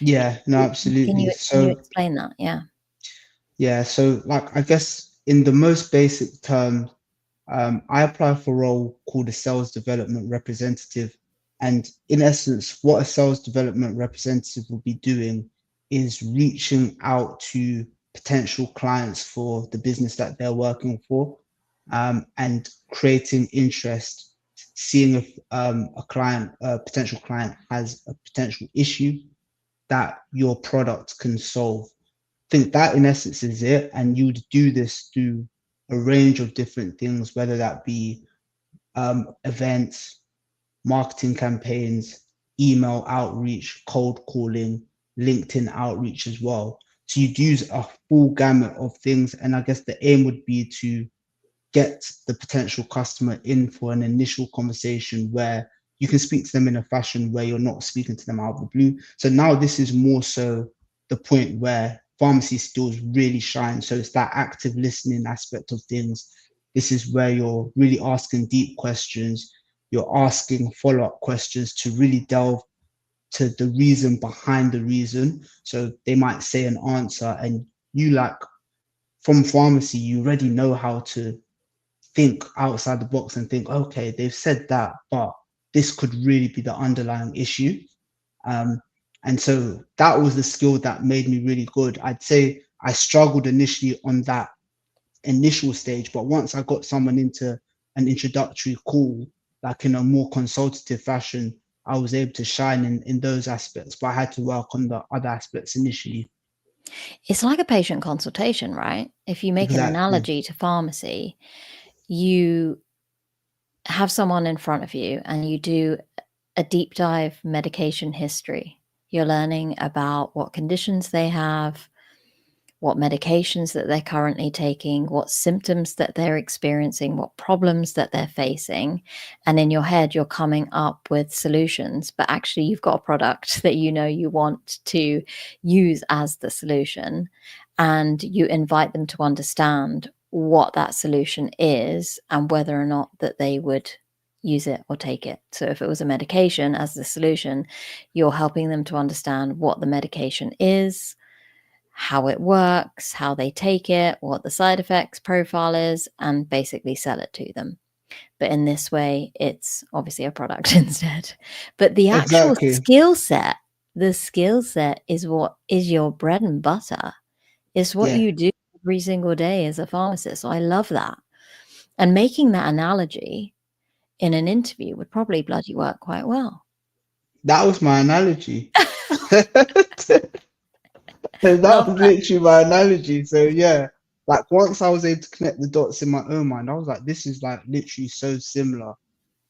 yeah, no, Can absolutely. you So explain that? Yeah. yeah, so like I guess in the most basic terms, I apply for a role called a sales development representative. And in essence, what a sales development representative will be doing is reaching out to potential clients for the business that they're working for, and creating interest, seeing if a potential client has a potential issue that your product can solve. Think that in essence is it. And you would do this through a range of different things, whether that be events, marketing campaigns, email outreach, cold calling, LinkedIn outreach as well. So you'd use a full gamut of things. And I guess the aim would be to get the potential customer in for an initial conversation where you can speak to them in a fashion where you're not speaking to them out of the blue. So now this is more so the point where pharmacy skills really shine. So it's that active listening aspect of things. This is where you're really asking deep questions. You're asking follow-up questions to really delve to the reason behind the reason. So they might say an answer, and you, like, from pharmacy, you already know how to think outside the box and think, okay, they've said that, but this could really be the underlying issue. Um, and so that was the skill that made me really good. I'd say I struggled initially on that initial stage, but once I got someone into an introductory call, like in a more consultative fashion, I was able to shine in those aspects, but I had to work on the other aspects initially. It's like a patient consultation, right? If you make an Exactly. analogy to pharmacy, you have someone in front of you and you do a deep dive medication history. You're learning about what conditions they have, what medications that they're currently taking, what symptoms that they're experiencing, what problems that they're facing. And in your head, you're coming up with solutions, but actually you've got a product that you know you want to use as the solution. And you invite them to understand what that solution is and whether or not that they would use it or take it. So if it was a medication as the solution, you're helping them to understand what the medication is, how it works, how they take it, what the side effects profile is, and basically sell it to them. But in this way, it's obviously a product instead. But the actual Exactly. skill set, the skill set is what is your bread and butter. It's what Yeah, you do every single day as a pharmacist. So I love that. And making that analogy in an interview would probably bloody work quite well. that was my analogy. That Love was that. literally my analogy. So yeah, like once I was able to connect the dots in my own mind, I was like, this is like literally so similar.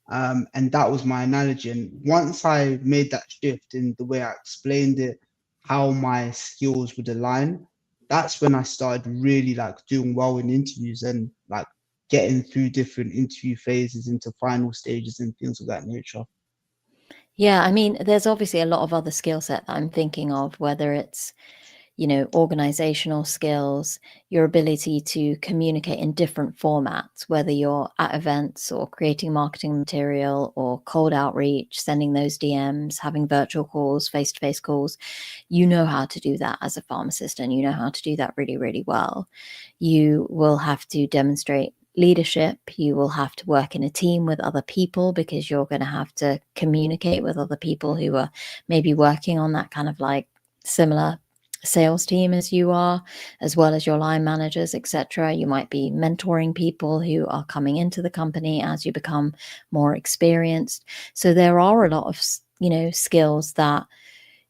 And that was my analogy. And once I made that shift in the way I explained it, how my skills would align, that's when I started really like doing well in interviews and like getting through different interview phases into final stages and things of that nature. Yeah, I mean, there's obviously a lot of other skill set that I'm thinking of, whether it's, organizational skills, your ability to communicate in different formats, whether you're at events or creating marketing material or cold outreach, sending those DMs, having virtual calls, face-to-face calls. You know how to do that as a pharmacist, and you know how to do that really, really well. You will have to demonstrate leadership. You will have to work in a team with other people because you're going to have to communicate with other people who are maybe working on that kind of like similar sales team as you are, as well as your line managers, etc. You might be mentoring people who are coming into the company as you become more experienced. So there are a lot of skills that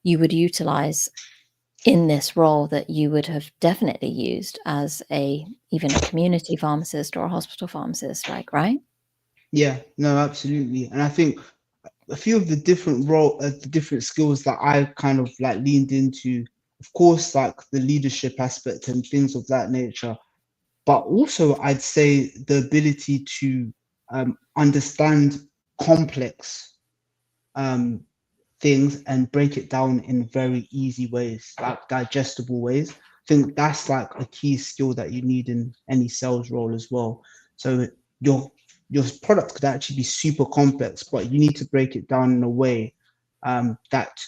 you would utilize in this role that you would have definitely used as even a community pharmacist or a hospital pharmacist, like, right? Yeah, no, absolutely. And I think a few of the different skills that I kind of like leaned into, of course, like the leadership aspect and things of that nature, but also I'd say the ability to understand complex um, things and break it down in very easy ways, like digestible ways. I think that's like a key skill that you need in any sales role as well. So your your product could actually be super complex, but you need to break it down in a way that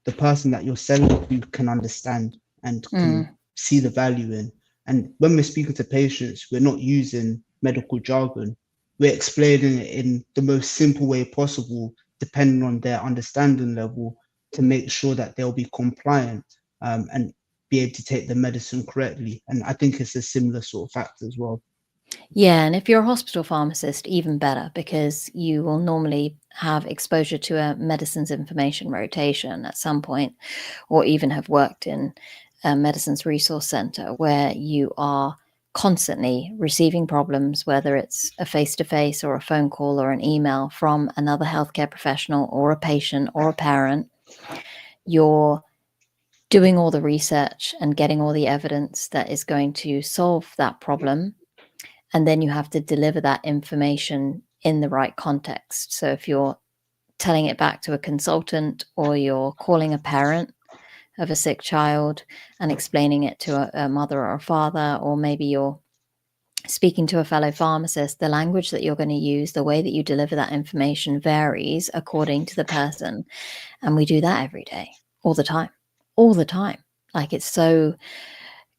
the person that you're selling to can understand and can Mm. see the value in. And when we're speaking to patients, we're not using medical jargon. We're explaining it in the most simple way possible depending on their understanding level to make sure that they'll be compliant and be able to take the medicine correctly. And I think it's a similar sort of fact as well. Yeah, and if you're a hospital pharmacist, even better, because you will normally have exposure to a medicines information rotation at some point, or even have worked in a medicines resource center where you are constantly receiving problems, whether it's a face-to-face or a phone call or an email from another healthcare professional or a patient or a parent. You're doing all the research and getting all the evidence that is going to solve that problem, and then you have to deliver that information in the right context. So if you're telling it back to a consultant or you're calling a parent of a sick child and explaining it to a mother or a father, or maybe you're speaking to a fellow pharmacist, the language that you're going to use, the way that you deliver that information varies according to the person. And we do that every day, all the time, all the time. Like, it's so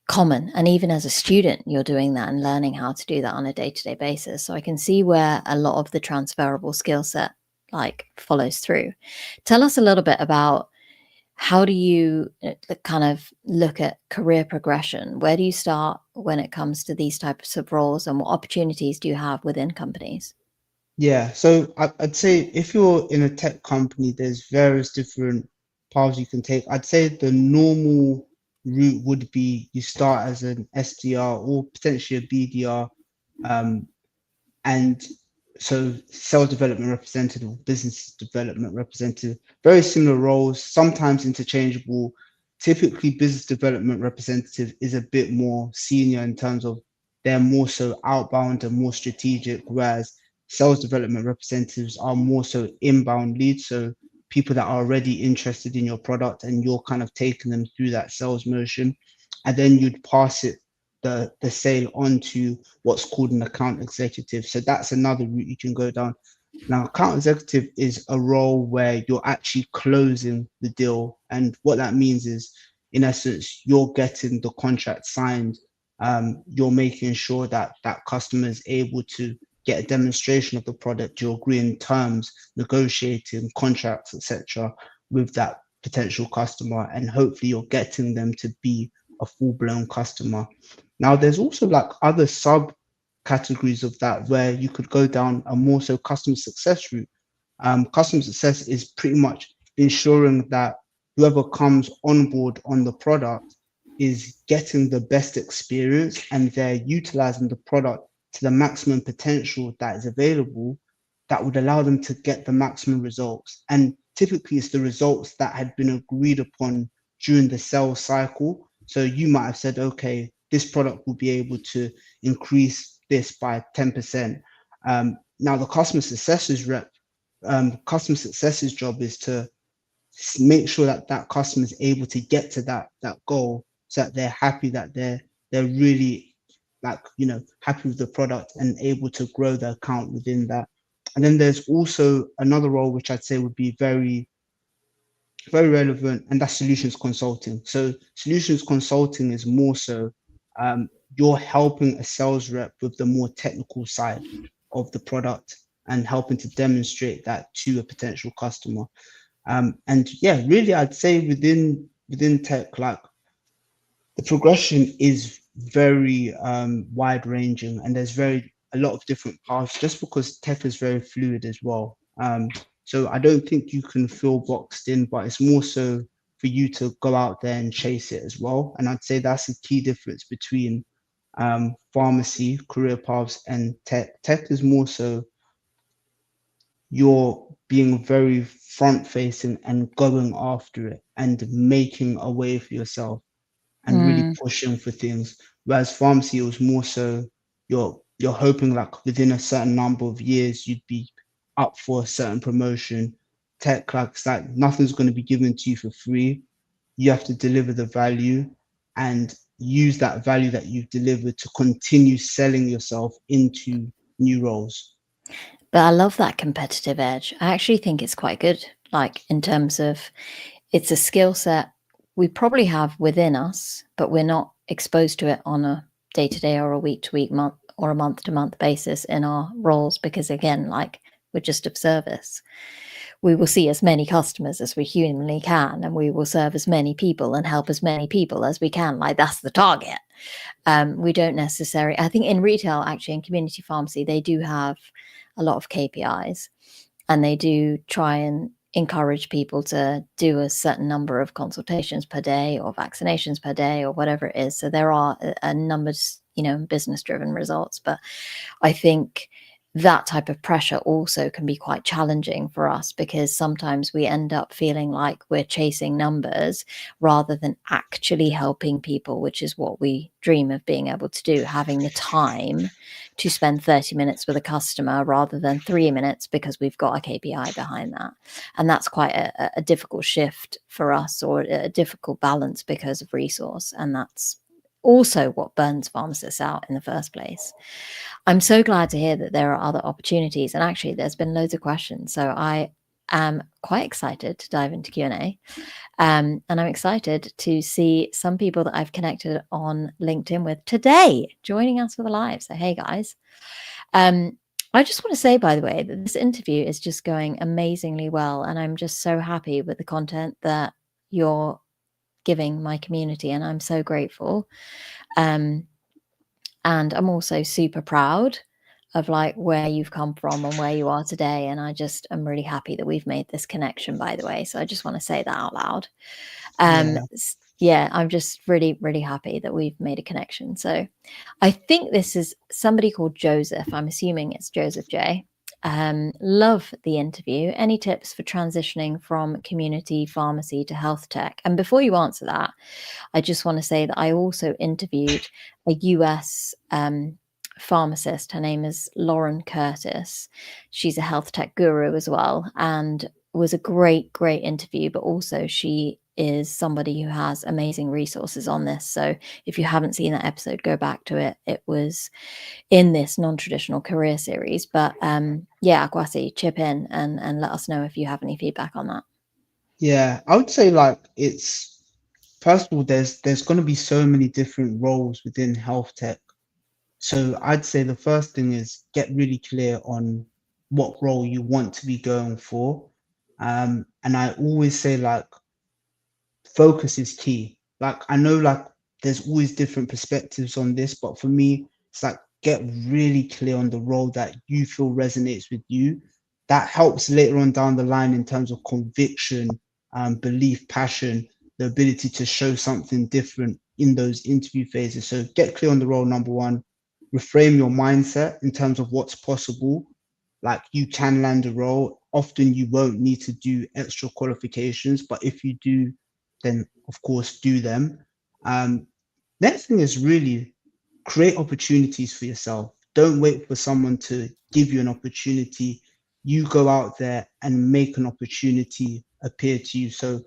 common. And even as a student, you're doing that and learning how to do that on a day-to-day basis. So I can see where a lot of the transferable skill set like follows through. Tell us a little bit about, how do you kind of look at career progression? Where do you start when it comes to these types of roles, and what opportunities do you have within companies? Yeah, so I'd say if you're in a tech company, there's various different paths you can take. I'd say the normal route would be you start as an SDR or potentially a BDR, um, and so sales development representative, business development representative, very similar roles, sometimes interchangeable. Typically, business development representative is a bit more senior in terms of they're more so outbound and more strategic, whereas sales development representatives are more so inbound leads. So people that are already interested in your product and you're kind of taking them through that sales motion. And then you'd pass it the sale onto what's called an account executive. So that's another route you can go down. Now, account executive is a role where you're actually closing the deal. And what that means is, in essence, you're getting the contract signed. You're making sure that that customer is able to get a demonstration of the product. You're agreeing terms, negotiating contracts, etc., with that potential customer, and hopefully you're getting them to be a full-blown customer. Now, there's also like other subcategories of that where you could go down a more so customer success route. Customer success is pretty much ensuring that whoever comes on board on the product is getting the best experience and they're utilizing the product to the maximum potential that is available, that would allow them to get the maximum results. And typically it's the results that had been agreed upon during the sales cycle. So you might have said, okay, this product will be able to increase this by 10%. Now the customer success's job is to make sure that that customer is able to get to that goal, so that they're happy, that they're really like, happy with the product and able to grow their account within that. And then there's also another role which I'd say would be very, very relevant, and that's solutions consulting. So solutions consulting is more so you're helping a sales rep with the more technical side of the product and helping to demonstrate that to a potential customer. And yeah, really, I'd say within tech, like the progression is very wide ranging, and there's a lot of different paths, just because tech is very fluid as well. So I don't think you can feel boxed in, but it's more so for you to go out there and chase it as well. And I'd say that's the key difference between pharmacy, career paths, and tech. Tech is more so you're being very front facing and going after it and making a way for yourself and really pushing for things. Whereas pharmacy, it was more so you're hoping like within a certain number of years you'd be up for a certain promotion. Tech, like it's like nothing's going to be given to you for free. You have to deliver the value and use that value that you've delivered to continue selling yourself into new roles. But I love that competitive edge. I actually think it's quite good, like in terms of it's a skill set we probably have within us, but we're not exposed to it on a day-to-day or a week-to-week, month or a month-to-month basis in our roles, because again, like we're just of service. We will see as many customers as we humanly can, and we will serve as many people and help as many people as we can. Like that's the target. We don't necessarily, I think in retail, actually in community pharmacy, they do have a lot of KPIs, and they do try and encourage people to do a certain number of consultations per day or vaccinations per day or whatever it is. So there are a numbers, business driven results. But I think that type of pressure also can be quite challenging for us, because sometimes we end up feeling like we're chasing numbers rather than actually helping people, which is what we dream of being able to do, having the time to spend 30 minutes with a customer rather than 3 minutes because we've got a KPI behind that. And that's quite a difficult shift for us, or a difficult balance because of resource. And that's also what burns pharmacists out in the first place. I'm so glad to hear that there are other opportunities, and actually there's been loads of questions, so I am quite excited to dive into Q&A, and I'm excited to see some people that I've connected on LinkedIn with today joining us for the live. So hey guys, I just want to say, by the way, that this interview is just going amazingly well, and I'm just so happy with the content that you're giving my community, and I'm so grateful. And I'm also super proud of like where you've come from and where you are today. And I just am really happy that we've made this connection, by the way. So I just want to say that out loud. Yeah, I'm just really, really happy that we've made a connection. So I think this is somebody called Joseph. I'm assuming it's Joseph J. Love the interview. Any tips for transitioning from community pharmacy to health tech? And before you answer that, I just want to say that I also interviewed a US pharmacist. Her name is Lauren Curtis. She's a health tech guru as well. And was a great interview, but also she is somebody who has amazing resources on this. So if you haven't seen that episode, go back to it. It was in this non-traditional career series. But yeah, Akwasi, chip in and let us know if you have any feedback on that. Yeah, I would say like it's first of all, there's going to be so many different roles within health tech. So I'd say the first thing is get really clear on what role you want to be going for. And I always say like focus is key. Like I know like there's always different perspectives on this, but for me, it's like get really clear on the role that you feel resonates with you. That helps later on down the line in terms of conviction, belief, passion, the ability to show something different in those interview phases. So get clear on the role, number one, reframe your mindset in terms of what's possible. Like you can land a role. Often you won't need to do extra qualifications, but if you do, then of course do them. Um, Next thing is really create opportunities for yourself. Don't wait for someone to give you an opportunity. You go out there and make an opportunity appear to you. So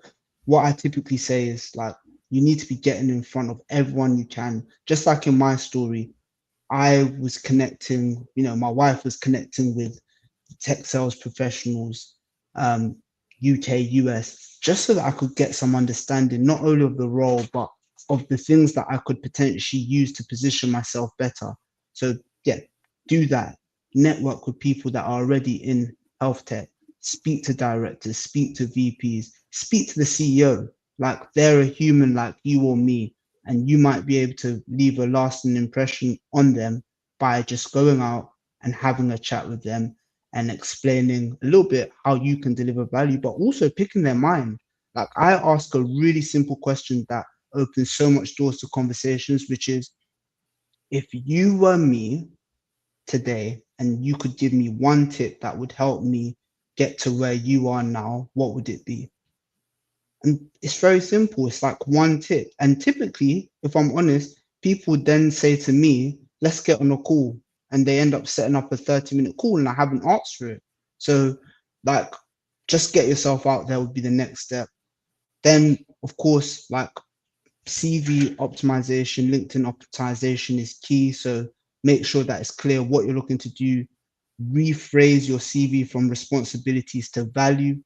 what I typically say is like you need to be getting in front of everyone you can. Just like in my story, I was connecting, my wife was connecting with tech sales professionals, UK, US, just so that I could get some understanding, not only of the role, but of the things that I could potentially use to position myself better. So, yeah, do that. Network with people that are already in health tech, speak to directors, speak to VPs, speak to the CEO. Like they're a human like you or me, and you might be able to leave a lasting impression on them by just going out and having a chat with them and explaining a little bit how you can deliver value, but also picking their mind. Like I ask a really simple question that opens so much doors to conversations, which is if you were me today and you could give me one tip that would help me get to where you are now, what would it be? And it's very simple. It's like one tip. And typically, if I'm honest, people then say to me, let's get on a call. And they end up setting up a 30-minute call and I haven't asked for it. So, like, just get yourself out there would be the next step. Then, of course, like CV optimization, LinkedIn optimization is key. So, make sure that it's clear what you're looking to do. Rephrase your CV from responsibilities to value.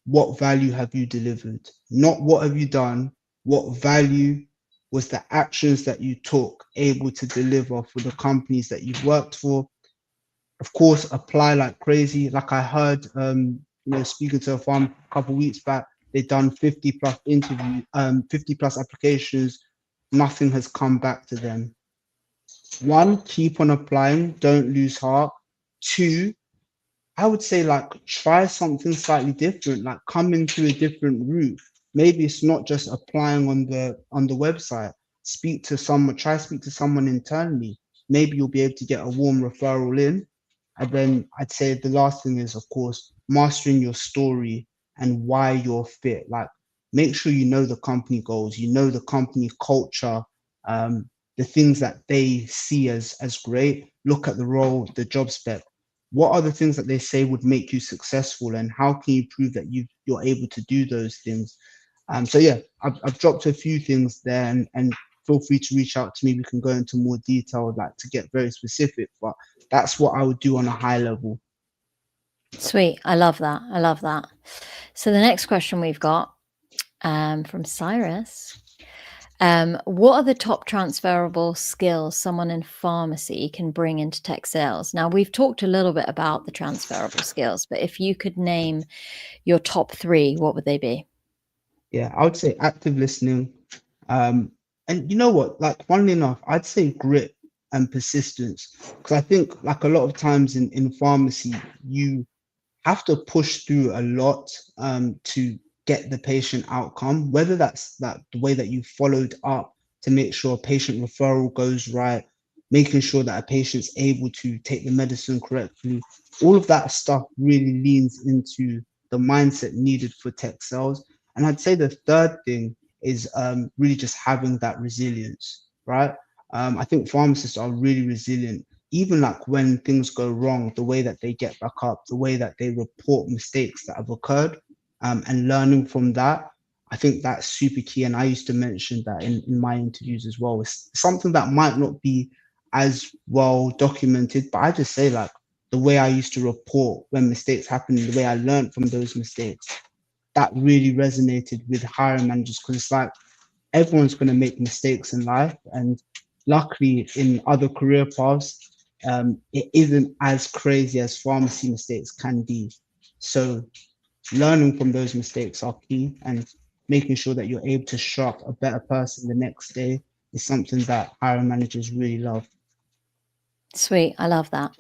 What value have you delivered? Not what have you done, what value was the actions that you took able to deliver for the companies that you've worked for? Of course, apply like crazy. Like I heard, speaking to a farm a couple of weeks back, they've done 50 plus interview, 50 plus applications. Nothing has come back to them. One, keep on applying, don't lose heart. Two, I would say like try something slightly different, like come into a different route. Maybe it's not just applying on the website. Speak to someone, try speak to someone internally. Maybe you'll be able to get a warm referral in. And then I'd say the last thing is, of course, mastering your story and why you're fit. Like make sure you know the company goals, you know the company culture, the things that they see as great. Look at the role, the job spec, what are the things that they say would make you successful and how can you prove that you're able to do those things. So yeah, I've dropped a few things there and feel free to reach out to me. We can go into more detail, like to get very specific, but that's what I would do on a high level. Sweet. I love that. I love that. So the next question we've got from Cyrus. What are the top transferable skills someone in pharmacy can bring into tech sales? Now, we've talked a little bit about the transferable skills, but if you could name your top three, what would they be? Yeah, I would say active listening. And you know what? Like, funnily enough, I'd say grit and persistence. Because I think, like, a lot of times in pharmacy, you have to push through a lot to get the patient outcome, whether that's that the way that you followed up to make sure patient referral goes right, making sure that a patient's able to take the medicine correctly. All of that stuff really leans into the mindset needed for tech sales. And I'd say the third thing is really just having that resilience, right? I think pharmacists are really resilient. even like when things go wrong, the way that they get back up, the way that they report mistakes that have occurred, and learning from that, I think that's super key. And I used to mention that in my interviews as well. It's something that might not be as well documented, but I just say like the way I used to report when mistakes happen, the way I learned from those mistakes, that really resonated with hiring managers because it's like everyone's going to make mistakes in life. And luckily, in other career paths, it isn't as crazy as pharmacy mistakes can be. So, learning from those mistakes are key, and making sure that you're able to show up a better person the next day is something that hiring managers really love. Sweet. I love that.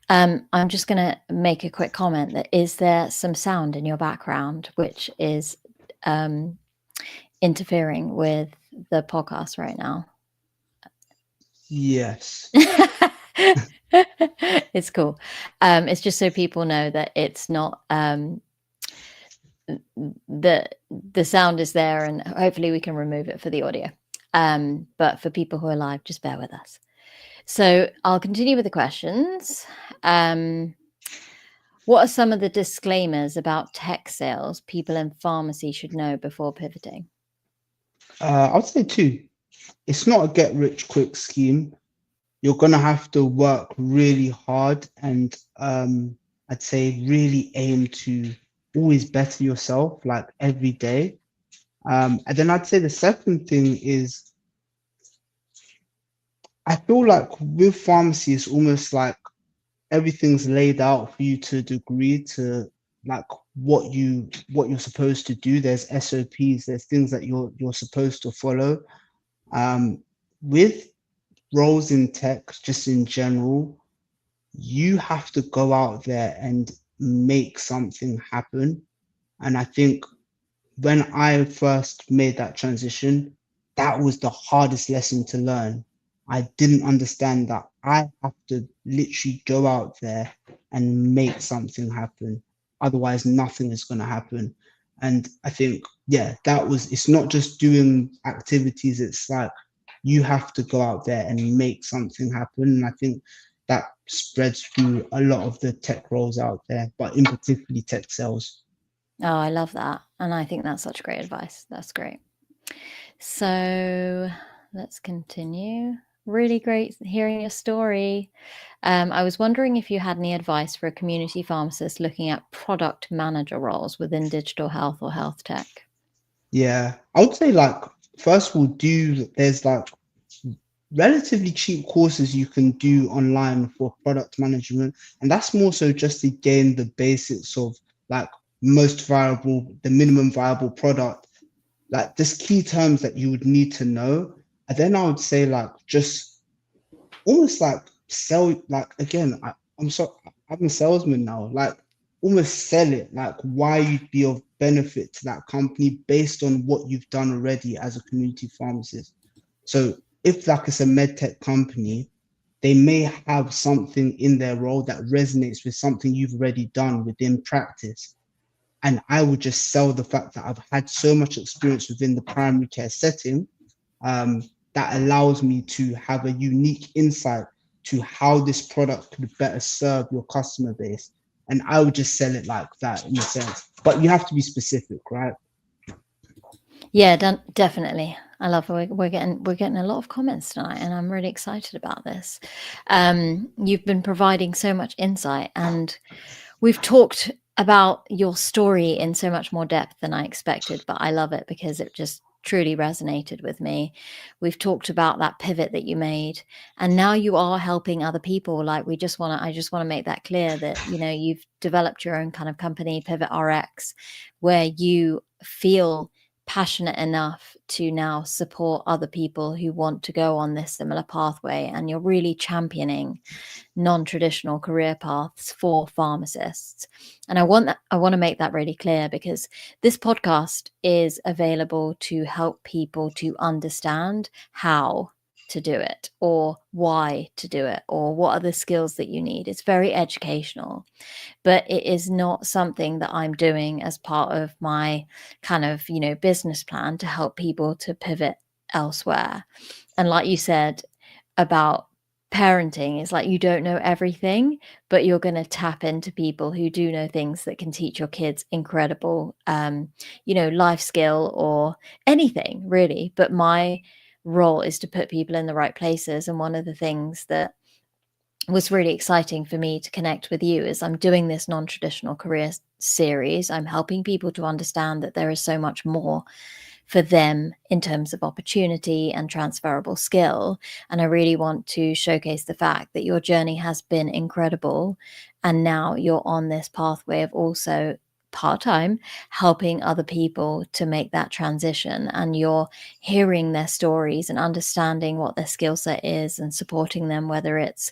I'm just going to make a quick comment that is there some sound in your background which is interfering with the podcast right now? Yes. It's cool. It's just so people know that it's not the sound is there, and hopefully we can remove it for the audio. But for people who are live, just bear with us. So I'll continue with the questions. What are some of the disclaimers about tech sales people in pharmacy should know before pivoting? I would say two. It's not a get rich quick scheme. You're going to have to work really hard and I'd say really aim to always better yourself like every day. And then I'd say the second thing is I feel like with pharmacy, it's almost like everything's laid out for you to a degree to like what you're supposed to do. There's SOPs, there's things that you're supposed to follow. With roles in tech, just in general, you have to go out there and make something happen. And I think when I first made that transition, that was the hardest lesson to learn. I didn't understand that I have to literally go out there and make something happen. Otherwise, nothing is going to happen. And I think, yeah, it's not just doing activities, it's like you have to go out there and make something happen. And I think that spreads through a lot of the tech roles out there, but in particularly tech sales. Oh, I love that. And I think that's such great advice. That's great. So let's continue. Really great hearing your story. I was wondering if you had any advice for a community pharmacist looking at product manager roles within digital health or health tech. Yeah, I would say like first we'll do there's like relatively cheap courses you can do online for product management, and that's more so just to gain the basics of like the minimum viable product, like just key terms that you would need to know. And then I would say like just almost like sell like again I'm a salesman now, like almost sell it like why you'd be of benefit to that company based on what you've done already as a community pharmacist. So if like it's a med tech company, they may have something in their role that resonates with something you've already done within practice. And I would just sell the fact that I've had so much experience within the primary care setting, that allows me to have a unique insight to how this product could better serve your customer base. And I would just sell it like that in a sense. But you have to be specific, right? Yeah, definitely. I love we're getting a lot of comments tonight, and I'm really excited about this. You've been providing so much insight, and we've talked about your story in so much more depth than I expected, but I love it because it just truly resonated with me. We've talked about that pivot that you made, and now you are helping other people. Like I just want to make that clear that, you've developed your own kind of company, Pivot RX, where you feel passionate enough to now support other people who want to go on this similar pathway, and you're really championing non-traditional career paths for pharmacists. And I want to make that really clear, because this podcast is available to help people to understand how to do it, or why to do it, or what are the skills that you need. It's very educational, but it is not something that I'm doing as part of my kind of, business plan to help people to pivot elsewhere. And like you said about parenting is like, you don't know everything, but you're going to tap into people who do know things that can teach your kids incredible, life skill or anything really. But my role is to put people in the right places. And one of the things that was really exciting for me to connect with you is I'm doing this non-traditional career series. I'm helping people to understand that there is so much more for them in terms of opportunity and transferable skill. And I really want to showcase the fact that your journey has been incredible. And now you're on this pathway of also part-time helping other people to make that transition, and you're hearing their stories and understanding what their skill set is and supporting them, whether it's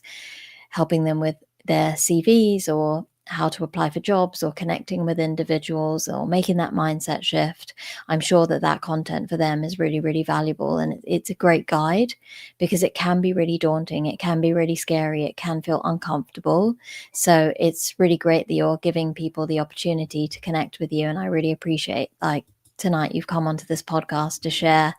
helping them with their CVs or how to apply for jobs or connecting with individuals or making that mindset shift. I'm sure that that content for them is really, really valuable. And it's a great guide because it can be really daunting. It can be really scary. It can feel uncomfortable. So it's really great that you're giving people the opportunity to connect with you. And I really appreciate, like, tonight you've come onto this podcast to share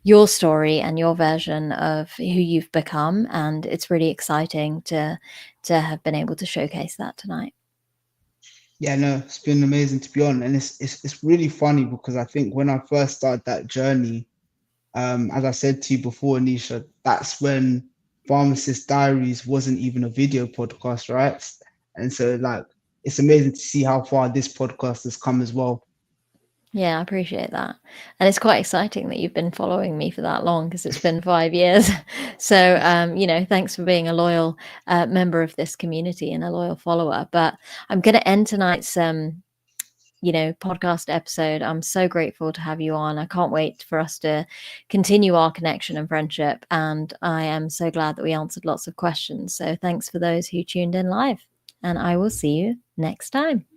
your story and your version of who you've become, and it's really exciting to have been able to showcase that tonight. Yeah, no, it's been amazing to be on, and it's really funny because I think when I first started that journey, as I said to you before, Anisha, that's when Pharmacist Diaries wasn't even a video podcast, right? And so, like, it's amazing to see how far this podcast has come as well. Yeah, I appreciate that. And it's quite exciting that you've been following me for that long, because it's been 5 years. So, thanks for being a loyal member of this community and a loyal follower. But I'm going to end tonight's podcast episode. I'm so grateful to have you on. I can't wait for us to continue our connection and friendship. And I am so glad that we answered lots of questions. So thanks for those who tuned in live. And I will see you next time.